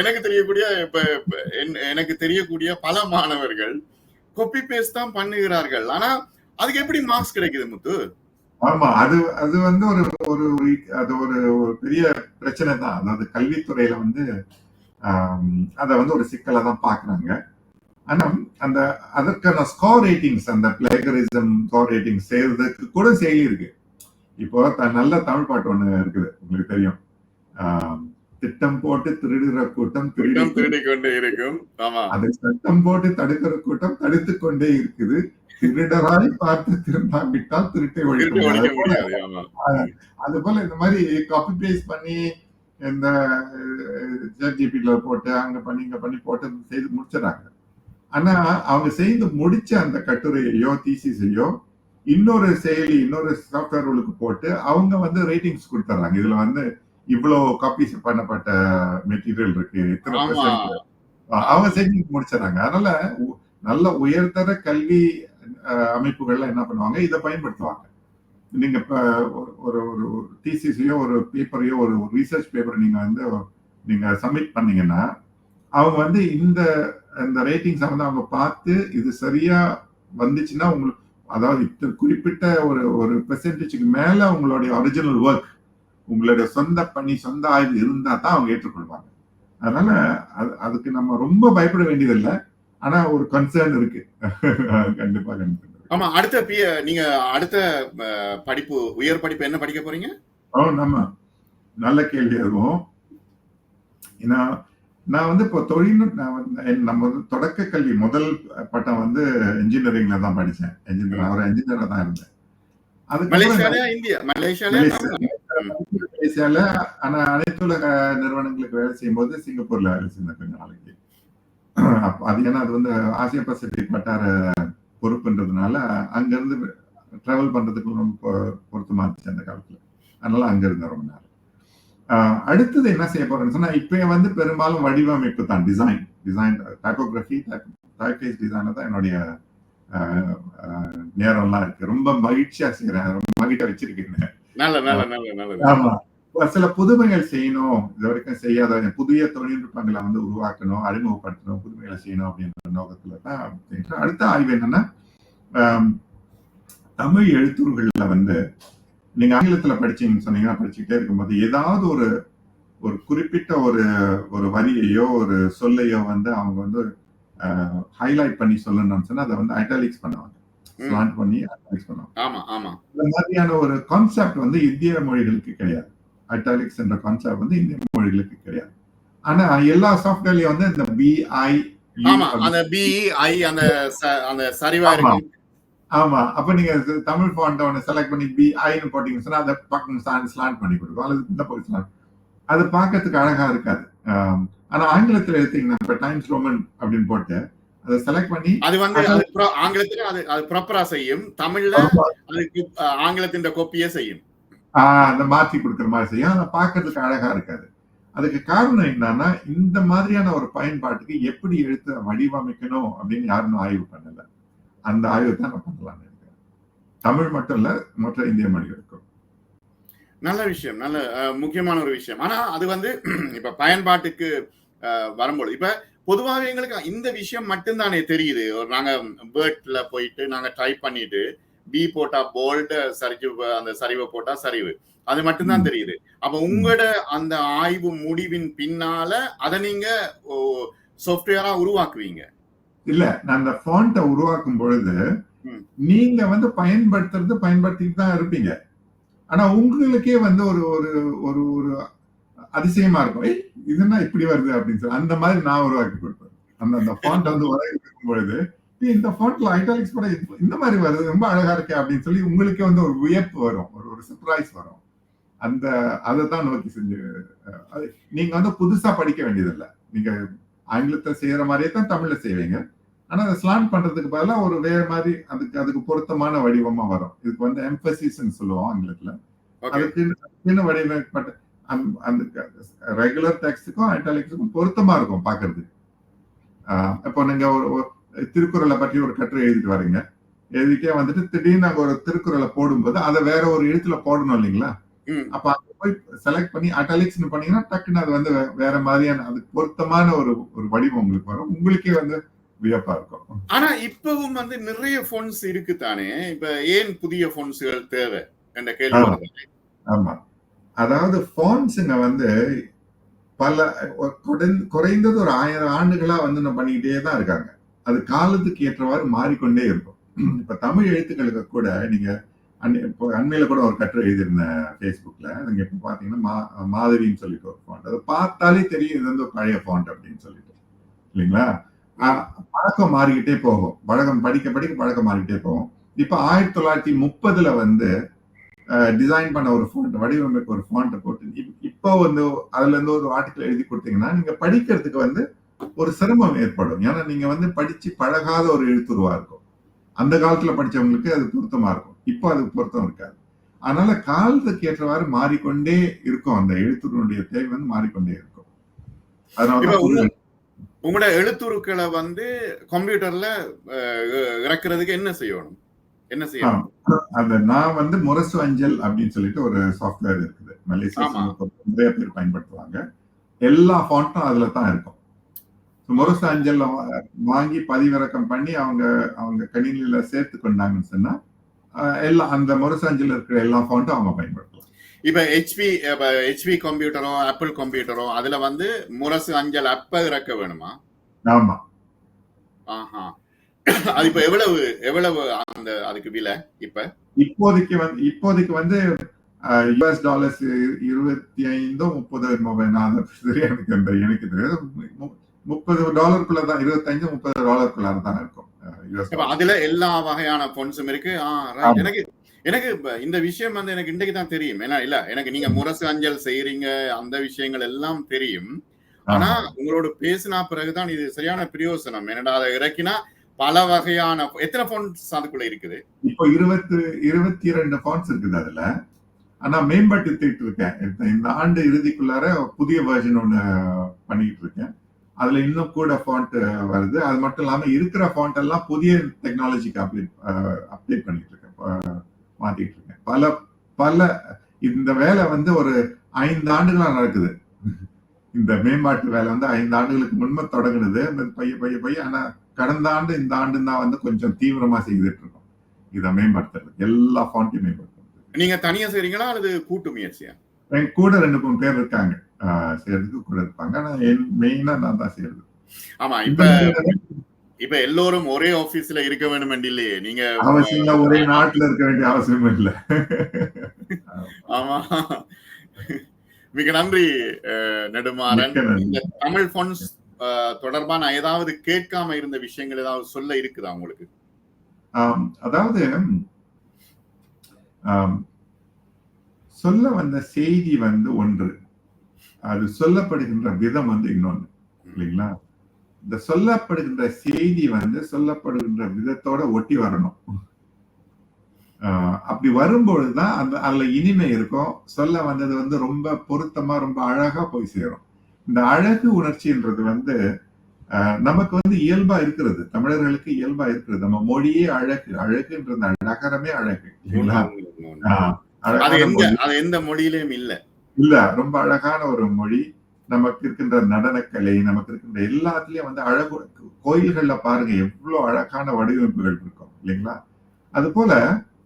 எனக்கு தெரியக்கூடிய பல மாணவர்கள் காப்பி பேஸ்ட் தான் பண்ணுகிறார்கள். ஆனா அதுக்கு எப்படி மார்க்ஸ் கிடைக்குது முத்து? ஆமா. அது அது வந்து ஒரு ஒரு அது ஒரு பெரிய பிரச்சனை தான். அதாவது கல்வித்துறையில வந்து அத வந்து ஒரு சிக்கலா தான் பார்க்குறாங்க. ஆனா, அந்த அதற்கான ஸ்கோர் ரேட்டிங்ஸ் அந்த பிளேகரிசம் ஸ்கோர் ரேட்டிங்ஸ் செய்றதுக்கு கூட செயலி இருக்கு. இப்போ நல்ல தமிழ் பாட்டு ஒண்ணு இருக்குது. உங்களுக்கு தெரியும். ஆ திட்டம் போட்டு திருடுற கூட்டம் திருடிக் கொண்டே இருக்கும். ஆமா. அதை சட்டம் போட்டு தடுக்கிற கூட்டம் தடுத்துக் கொண்டே இருக்குது. திருடராய் பார்த்து திருந்தாவிட்டால் திருட்டை ஒழிக்க முடியாது. அது போல இந்த மாதிரி காப்பி பேஸ்ட் பண்ணி இந்த ஜிபிடில போட்டு அங்க பண்ணி இங்க பண்ணி போட்டு செய்து முடிச்சிடறாங்க. ஆனா அவங்க செய்து முடிச்ச அந்த கட்டுரையோ தீசிஸையோ இன்னொரு செயலி இன்னொரு சாஃப்ட்வேர்களுக்கு போட்டு அவங்க வந்து ரேட்டிங்ஸ் கொடுத்துறாங்க. இதுல வந்து இவ்வளவு காப்பீஸ் பண்ணப்பட்ட மெட்டீரியல் இருக்கு, இத்தனை பெர்சென்ட் அவங்க செஞ்சு முடிச்சிடறாங்க. அதனால நல்ல உயர்தர கல்வி அமைப்புகள்ல என்ன பண்ணுவாங்க, இதை பயன்படுத்துவாங்க. நீங்க இப்ப ஒரு ஒரு தீசிஸையோ ஒரு பேப்பரையோ ஒரு ரிசர்ச் பேப்பர் நீங்க வந்து நீங்க சப்மிட் பண்ணீங்கன்னா அவங்க வந்து இந்த ரேட்டிங்ஸை வந்து அவங்க பார்த்து இது சரியா வந்துச்சுன்னா உங்களுக்கு அதாவது குறிப்பிட்ட ஒரு பெர்சன்டேஜுக்கு மேல உங்களுடைய ஒரிஜினல் ஒர்க் உங்களுடைய சொந்த பணி சொந்த ஆய்வு இருந்தா தான் அவங்க ஏற்றுக்கொள்வாங்க. அதனால அதுக்கு நம்ம ரொம்ப பயப்பட வேண்டியதில்லை. ஆனா ஒரு கன்சர்ன் இருக்கு. கண்டிப்பா ஆமா. நீங்க அடுத்த படிப்பு உயர் படிப்பு என்ன படிக்க போறீங்க? நம்ம நல்ல கேள்வி அதுவும். ஏன்னா நான் வந்து இப்போ நம்ம தொடக்க கல்வி முதல் பட்டம் வந்து இன்ஜினியரிங்ல தான் படிச்சேன். இன்ஜினியரா தான் இருந்தேன். மலேசியால ஆனா அனைத்துலக நிறுவனங்களுக்கு வேலை செய்யும் போது சிங்கப்பூர்ல வேலை செஞ்சேன் கொஞ்ச நாளைக்கு. அது ஏன்னா அது வந்து ஆசிய பசிபிக் வட்டார பொறுப்புன்றதுனால அங்கிருந்து டிராவல் பண்றதுக்கு ரொம்ப பொருத்தமா இருந்துச்சு அந்த காலத்துல. அதனால அங்க இருந்தேன் ரொம்ப நேரம். அடுத்தது என்ன செய்ய போறேன்னு சொன்னா இப்ப வந்து பெரும்பாலும் வடிவமைப்பு தான் டிசைன் டைப்போகிராஃபி டைப்ஃபேஸ் டிசைனர் தான் என்னுடைய நேரம்லாம் இருக்கு. ரொம்ப மகிழ்ச்சியா செய்யறேன், ரொம்ப மகிழ்ச்சியா வச்சிருக்கேன். ஆமா, சில புதுமைகள் செய்யணும், இது வரைக்கும் செய்யாத புதிய தொழில்நுட்பங்களை வந்து உருவாக்கணும், அறிமுகப்படுத்தணும், புதுமைகளை செய்யணும் அப்படின்ற நோக்கத்துல தான். அடுத்த ஆய்வு என்னன்னா தமிழ் எழுத்துருகள்ல வந்து நீங்க ஆங்கிலத்துல படிச்சீங்கன்னு சொன்னீங்கன்னா படிச்சுக்கிட்டே இருக்கும்போது ஏதாவது ஒரு குறிப்பிட்ட ஒரு வரியையோ ஒரு சொல்லையோ வந்து அவங்க வந்து ஹைலைட் பண்ணி சொல்லணும்னு சொன்னா அதை வந்து ஐட்டாலிக்ஸ் பண்ணுவாங்க, ஸ்லாண்ட் பண்ணி ஐட்டாலிக்ஸ் பண்ணுவாங்க. இந்த மாதிரியான ஒரு கான்செப்ட் வந்து இந்திய மொழிகளுக்கு கிடையாது. ஐட்டாலிக்ஸ் என்ற கான்செப்ட் வந்து இந்திய மொழிகளுக்கு கிடையாது. ஆனா எல்லா சாஃப்ட்வேர்லயும் வந்து இந்த ஆமா, அப்ப நீங்க தமிழ் ஃபாண்ட் ஒன்று செலக்ட் பண்ணி BIன்னு போட்டீங்கன்னு சொன்னா அதை பக்கம் ஸ்லாண்ட் பண்ணி கொடுக்கும், அல்லது இந்த போய் ஸ்லாண்ட். அது பார்க்கறதுக்கு அழகா இருக்காது. ஆனா ஆங்கிலத்துல எடுத்தீங்கன்னா இப்ப டைம்ஸ் ரோமன் அப்படின்னு போட்டு அதை செலக்ட் பண்ணி அது வந்து ஆங்கிலத்துல அது ப்ராப்பரா செய்யும், தமிழ்ல அதுக்கு ஆங்கிலத்தின் காப்பியே செய்யும், அந்த மாற்றி கொடுக்குற மாதிரி செய்யும். அதை பார்க்கறதுக்கு அழகா இருக்காது. அதுக்கு காரணம் என்னன்னா இந்த மாதிரியான ஒரு பயன்பாட்டுக்கு எப்படி எழுத்து வடிவமைக்கணும் அப்படின்னு யாரும் ஆய்வு பண்ணல. அந்த ஆய்வு தான் நான் பண்ணலாம்னு நினைக்கிறேன். தமிழ் மட்டும் இல்ல, மற்ற இந்திய மொழிகளுக்கும். நல்ல விஷயம், நல்ல முக்கியமான ஒரு விஷயம். ஆனா அது வந்து இப்ப பயன்பாட்டுக்கு வரும்போது இப்ப பொதுவாகவே எங்களுக்கு இந்த விஷயம் மட்டும்தானே தெரியுது. நாங்க வேர்ட்ல போயிட்டு நாங்க டைப் பண்ணிட்டு பி போட்டா போல்ட், அந்த சரிவை போட்டா சரிவு, அது மட்டும்தான் தெரியுது. அப்ப உங்களோட அந்த ஆய்வு முடிவின் பின்னால அதை நீங்க சாஃப்ட்வேரா உருவாக்குவீங்க இல்ல? நான் அந்த ஃபாண்ட்டை உருவாக்கும் பொழுது நீங்க வந்து பயன்படுத்திட்டு தான் இருப்பீங்க. ஆனா உங்களுக்கே வந்து ஒரு ஒரு ஒரு அதிசயமா இருக்கும், இதுன்னா இப்படி வருது அப்படின்னு சொல்லி அந்த மாதிரி நான் உருவாக்கி கொடுப்பேன். அந்த ஃபாண்ட் வந்து உருவாக்கும் பொழுது இந்த ஃபாண்ட்ல ஐட்டாலிக்ஸ் கூட இந்த மாதிரி வருது, ரொம்ப அழகா இருக்கே அப்படின்னு சொல்லி உங்களுக்கே வந்து ஒரு வியப்பு வரும், ஒரு சர்ப்ரைஸ் வரும். அதை தான் நோக்கி செஞ்சு நீங்க வந்து புதுசா படிக்க வேண்டியதில்லை. நீங்க ஆங்கிலத்தை செய்யற மாதிரியே தான் தமிழ்ல செய்வீங்க. ஆனா அதை ஸ்லாண்ட் பண்றதுக்கு பதிலா ஒரு வேற மாதிரி அதுக்கு பொருத்தமான வடிவமா வரும். இதுக்கு வந்து எம்பசிஸ்ன்னு சொல்லுவோம் ஆங்கிலத்துல. ஓகே. அதுக்கு வடிவமைப்பட்ட அந்த ரெகுலர் டெக்ஸ்டுக்கும் ஐட்டாலிக்ஸுக்கும் பொருத்தமா இருக்கும் பாக்குறதுக்கு. இப்போ நீங்க ஒரு திருக்குறளை பற்றி ஒரு கட்டுரை எழுதிட்டு வரீங்க. எழுதிட்டே வந்துட்டு திடீர்னு நாங்க ஒரு திருக்குறளை போடும்போது அதை வேற ஒரு எழுத்துல போடணும் இல்லைங்களா? அப்ப அங்க போய் செலக்ட் பண்ணி அட்டாலிக்ஸ் பண்ணீங்கன்னா டக்குன்னு அது வந்து வேற மாதிரியான அதுக்கு பொருத்தமான ஒரு வடிவம் உங்களுக்கு வரும். உங்களுக்கே வந்து வியப்பா இருக்கும். ஆனா இப்பவும் வந்து நிறைய ஃபோன்ஸ் இருக்கு தானே. இப்ப ஏன் புதிய ஃபோன்ஸ்கள் தேவை என்ற கேள்வி வருது. ஆமா, அதாவது ஃபோன்ஸுங்க வந்து பல குறைந்தது ஒரு 1000 ஆண்டுகளா வந்து நம்ம பண்ணிக்கிட்டே தான் இருக்காங்க. அது காலத்துக்கு ஏற்றவாறு மாறிக்கொண்டே இருக்கும். இப்ப தமிழ் எழுத்துக்களுக்கு கூட நீங்க இப்போ அண்மையில கூட ஒரு கட்டுரை எழுதியிருந்தேன் Facebookல. நீங்க இப்ப பாத்தீங்கன்னா மாதிரின்னு சொல்லிட்டு ஒரு ஃபாண்ட். அதை பார்த்தாலே தெரியும் இது வந்து பழைய ஃபாண்ட் அப்படின்னு சொல்லிட்டு, இல்லைங்களா? பழக்கம் மாறிக்கிட்டே போகும். படிக்க படிக்க பழக்கம் மாறிக்கிட்டே போகும். இப்ப 1930ல வந்து டிசைன் பண்ண ஒரு ஃபாண்ட், வடிவமைப்பு ஒரு ஃபாண்ட்டை போட்டு இப்போ வந்து அதுல இருந்து ஒரு ஆர்டிக்கல் எழுதி கொடுத்தீங்கன்னா நீங்க படிக்கிறதுக்கு வந்து ஒரு சிரமம் ஏற்படும். ஏன்னா நீங்க வந்து படிச்சு பழகாத ஒரு எழுத்துருவா இருக்கும். அந்த காலத்துல படிச்சவங்களுக்கு அது பொருத்தமா இருக்கும். இப்போ அது பொருத்தம் இருக்காது. அதனால காலத்துக்கு ஏற்றவாறு மாறிக்கொண்டே இருக்கும். அந்த எழுத்துருடைய தேவை வந்து மாறிக்கொண்டே இருக்கும். அதனால உங்களோட எழுத்துருக்களை வந்து கம்ப்யூட்டர்ல இறக்குறதுக்கு என்ன செய்யணும்? என்ன செய்யணும்? அந்த நான் வந்து முரசு அஞ்சல் அப்படின்னு சொல்லிட்டு ஒரு சாஃப்ட்வேர் இருக்குது. மலேசியா நிறைய பேர் பயன்படுத்துவாங்க. எல்லா ஃபாண்ட்டும் அதுல தான் இருக்கும். முரசு அஞ்சல்ல வாங்கி பதிவிறக்கம் பண்ணி அவங்க கணினியில சேர்த்து கொண்டாங்கன்னு சொன்னா எல்லாம் அந்த முரசு அஞ்சல் இருக்கிற எல்லா ஃபாண்ட்டும் அவங்க பயன்படுத்தலாம். இப்ப ஹெச்பி கம்ப்யூட்டரோ ஆப்பிள் கம்ப்யூட்டரோ அதுல வந்து முரசு அஞ்சல் அப்ப இறக்க வேணுமா? ஆமா. ஆஹா. அது இப்ப எவ்வளவு அந்த அதுக்கு விலை? இப்போதைக்கு வந்து US டாலர்ஸ் 25-30 எனக்கு தெரியாது. $30 தான், 25-30 தான் இருக்கும். அதுல எல்லா வகையான ஃபோன்ஸும் இருக்கு. எனக்கு இந்த விஷயம் வந்து எனக்கு இன்றைக்கு தான் தெரியும். ஏன்னா இல்ல எனக்கு நீங்க முரசு அஞ்சல் செய்யறீங்க அந்த விஷயங்கள் எல்லாம் தெரியும். ஆனா உங்களோட பேசினா பிறகுதான் இது சரியான பிரயோசனம். என்னடா அதை இறக்கினா பல வகையான எத்தனை ஃபோன்ஸ் அதுக்குள்ள இருக்குது? இப்போ 22 ஃபோன்ஸ் இருக்குது அதுல. ஆனா மேம்படுத்திட்டு இருக்கேன். இந்த ஆண்டு இறுதிக்குள்ளார புதிய வெர்ஷன் ஒண்ணு பண்ணிட்டு இருக்கேன். அதுல இன்னும் கூட ஃபாண்ட் வருது. அது மட்டும் இல்லாம இருக்கிற ஃபாண்ட் எல்லாம் புதிய டெக்னாலஜிக்கு அப்டேட் பண்ணிட்டு இருக்கேன், மாத்திட்டு இருக்கேன். பல இந்த வேலை வந்து ஒரு 5 ஆண்டுகளா நடக்குது. இந்த மேம்பாட்டு வேலை வந்து 5 ஆண்டுகளுக்கு முன்பு தொடங்குனது. பைய ஆனா கடந்த ஆண்டு இந்த ஆண்டு தான் வந்து கொஞ்சம் தீவிரமா செய்துட்டு இருக்கோம். இதை மேம்படுத்துறது, எல்லா ஃபாண்ட்டையும் மேம்படுத்துறது. நீங்க தனியா செய்றீங்களா அல்லது கூட்டு முயற்சியா? கூட 2-3 பேர் இருக்காங்க செய்யறதுக்கு கூட இருப்பாங்க. ஆனா மெயினா நான் தான் செய்யறது. ஆமா, இப்ப எல்லோரும் ஒரே ஆபீஸ்ல இருக்க வேண்டும் என்று இல்லையே. நீங்க அவசியம் ஒரே நாட்டுல இருக்க வேண்டிய அவசியம் இல்ல. ஆமா. மிக நன்றி நெடுமாறன். இந்த தமிழ் ஃபோன்ஸ் தொடர்பான ஏதாவது கேட்காம இருந்த விஷயங்கள் ஏதாவது சொல்ல இருக்குதா உங்களுக்கு? அதாவது சொல்ல வந்த செய்தி வந்து ஒன்று, அது சொல்லப்படுகின்ற விதம் வந்து இன்னொன்று, இல்லைங்களா? இந்த சொல்லப்படுகின்ற செய்தி வந்து சொல்லப்படுகின்ற விதத்தோட ஒட்டி வரணும். அப்படி வரும்பொழுதுதான் அதுல இனிமை இருக்கும். சொல்ல வந்தது வந்து ரொம்ப பொருத்தமா ரொம்ப அழகா போய் சேரும். இந்த அழகு உணர்ச்சின்றது வந்து நமக்கு வந்து இயல்பா இருக்கிறது. தமிழர்களுக்கு இயல்பா இருக்கிறது. நம்ம மொழியே அழகுன்ற நகரமே அழகு, இல்லைங்களா? அது எந்த மொழியிலும் இல்ல. ரொம்ப அழகான ஒரு மொழி. நமக்கு இருக்கின்ற நடனக்கலை, நமக்கு இருக்கின்ற எல்லாத்துலயும் வந்து அழகு. கோயில்கள்ல பாருங்க எவ்வளவு அழகான வடிவமைப்புகள் இருக்கும், இல்லைங்களா? அது போல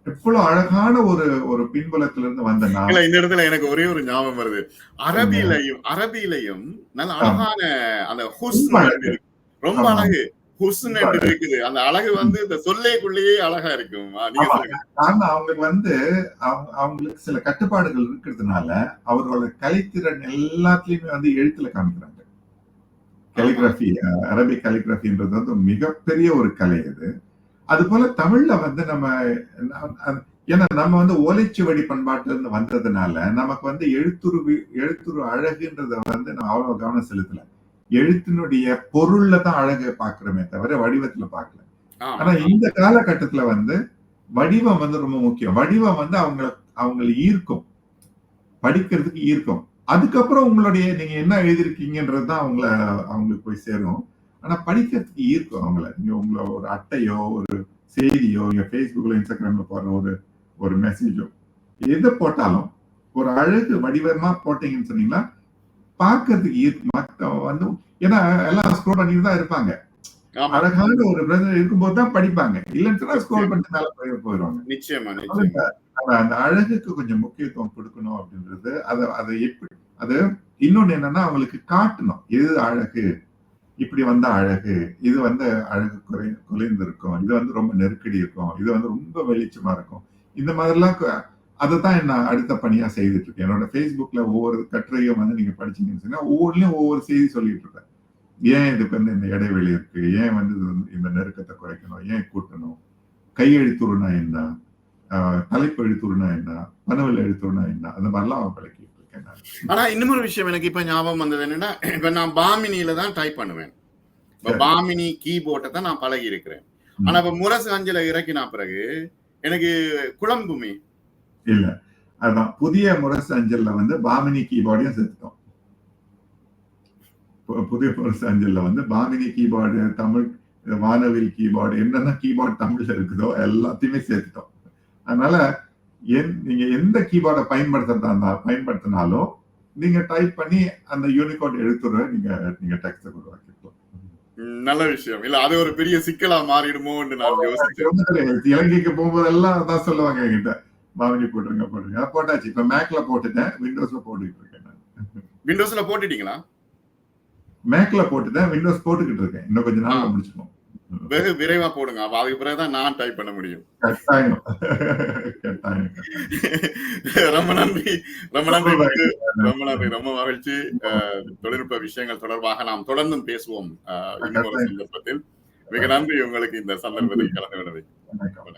எவ்வளவு அழகான ஒரு பின்புலத்திலிருந்து வந்த இந்த இடத்துல எனக்கு ஒரே ஒரு ஞாபகம் வருது. அரபியிலையும் நல்ல அழகான அந்த ரொம்ப அழகு ஹுஸ்ன் இருக்குது. அந்த அழகு வந்து இந்த சொல்லேக்குள்ளேயே அழகா இருக்கும். காரணம் அவங்களுக்கு வந்து அவங்களுக்கு சில கட்டுப்பாடுகள் இருக்கிறதுனால அவர்களோட கலைத்திறன் எல்லாத்துலயுமே வந்து எழுத்துல காமிக்கிறாங்க. கலிகிராஃபி, அரபிக் கலிகிராஃபின்றது வந்து மிகப்பெரிய ஒரு கலை அது. அது போல தமிழ்ல வந்து ஏன்னா நம்ம வந்து ஓலைச்சுவடி பண்பாட்டுல இருந்து வந்ததுனால நமக்கு வந்து எழுத்துரு அழகுன்றத வந்து நம்ம அவ்வளவு கவனம் செலுத்தல. எழுத்தினுடைய பொருள்ல தான் அழகை பார்க்கிறோமே தவிர வடிவத்துல பார்க்கல. ஆமா ஆனா இந்த காலகட்டத்துல வந்து வடிவம் வந்து ரொம்ப முக்கியம். வடிவம் வந்து அவங்களை ஈர்க்கும். படிக்கிறதுக்கு ஈர்க்கும். அதுக்கப்புறம் நீங்க என்ன எழுதியிருக்கீங்கன்றது தான் அவங்களுக்கு போய் சேரும். ஆனா படிக்கிறதுக்கு ஈர்க்கும் அவங்கள. நீங்க உங்கள ஒரு அட்டையோ, ஒரு செய்தியோ, நீங்க Facebookல, Instagramல போடுற ஒரு மெசேஜோ எத போட்டாலும் ஒரு அழகு வடிவமா போட்டீங்கன்னு சொன்னீங்கன்னா, பார்க்கறதுக்கு ஈர்க்கும். வந்து ஏன்னா எல்லாம் ஸ்க்ரோல் பண்ணிட்டு தான் இருப்பாங்க. ஆமா அழகான ஒரு பிரதர் இருக்கும்போது தான் படிப்பாங்க. இல்லன்னு சொன்னா ஸ்க்ரோல் பண்ணிட்டு மேல போயிருவாங்க. நிச்சயமா அந்த அழகுக்கு கொஞ்சம் முக்கியத்துவம் கொடுக்கணும் அப்படின்றது அதை எப்படி அது இன்னொன்னு என்னன்னா அவங்களுக்கு காட்டணும். எது அழகு, இப்படி வந்தா அழகு, இது வந்து அழகு குறைந்து இருக்கும், இது வந்து ரொம்ப நெருக்கடி இருக்கும், இது வந்து ரொம்ப வெளிச்சமா இருக்கும். இந்த மாதிரிலாம் அதைத்தான் நான் அடுத்த பணியா செய்துட்டு இருக்கேன். என்னோட Facebookல ஒவ்வொரு கட்டுரையும் வந்து நீங்க படிச்சீங்கன்னு சொன்னா ஒவ்வொன்றிலும் ஒவ்வொரு செய்தி சொல்லிட்டு இருப்பேன். ஏன் இதுக்கு வந்து இந்த இடைவெளி இருக்கு, ஏன் வந்து இந்த நெருக்கத்தை குறைக்கணும், ஏன் கூட்டணும், கையெழுத்துருனா என்ன, தலைப்பு எழுத்துருனா என்ன, பனவல் எழுத்துருனா என்ன, அந்த மாதிரிலாம் விளக்கிட்டு இருக்கேன் நான். ஆனா இன்னொரு விஷயம் எனக்கு இப்ப ஞாபகம் வந்தது என்னன்னா, இப்ப நான் பாமினியில தான் டைப் பண்ணுவேன். இப்ப பாமினி கீபோர்டை தான் நான் பழகி இருக்கிறேன். ஆனா இப்ப முரசு அஞ்சலை இறக்கினா பிறகு எனக்கு குழம்புமே இல்ல. அதான் புதிய முரசு அஞ்சல்ல வந்து பாமினி கீபோர்டையும் சேர்த்துட்டோம். புதிய முரசு அஞ்சல்ல வந்து பாமினி கீபோர்டு, தமிழ் வானவில் கீபோர்டு, என்னென்ன கீபோர்டு தமிழ்ல இருக்குதோ எல்லாத்தையுமே சேர்த்துட்டோம். அதனால நீங்க எந்த கீபோர்டை பயன்படுத்தினாலும் நீங்க டைப் பண்ணி அந்த யூனிகோட் எழுத்துற நீங்க டெக்ஸ்ட் உருவாக்கிக்கலாம். நல்ல விஷயம். இல்ல அது ஒரு பெரிய சிக்கலா மாறிடுமோன்னு நான் யோசிச்சேன். இலங்கைக்கு போகும்போதெல்லாம் அதான் சொல்லுவாங்க என்கிட்ட, பாமினி போட்டுருங்க. அதை போட்டாச்சு. இப்ப மேக்ல போட்டுட்டேன், விண்டோஸ்ல போட்டுக்கிட்டு இருக்கேன். விண்டோஸ்ல போட்டுட்டீங்களா? மேக்ல போட்டுட்டேன், விண்டோஸ் போட்டுக்கிட்டு இருக்கேன். இன்னும் கொஞ்ச நாள் முடிச்சுக்கணும். வெகு விரைவா போடுங்க. அதுக்கு பிறகுதான் நான் டைப் பண்ண முடியும். கட்டாயம். ரொம்ப நன்றி. ரொம்ப மகிழ்ச்சி. தொழில்நுட்ப விஷயங்கள் தொடர்பாக நாம் தொடர்ந்தும் பேசுவோம் இன்னொரு சந்தர்ப்பத்தில். மிக நன்றி உங்களுக்கு இந்த சந்தர்ப்பத்தில் கலந்து கொண்டதை. வணக்கம்.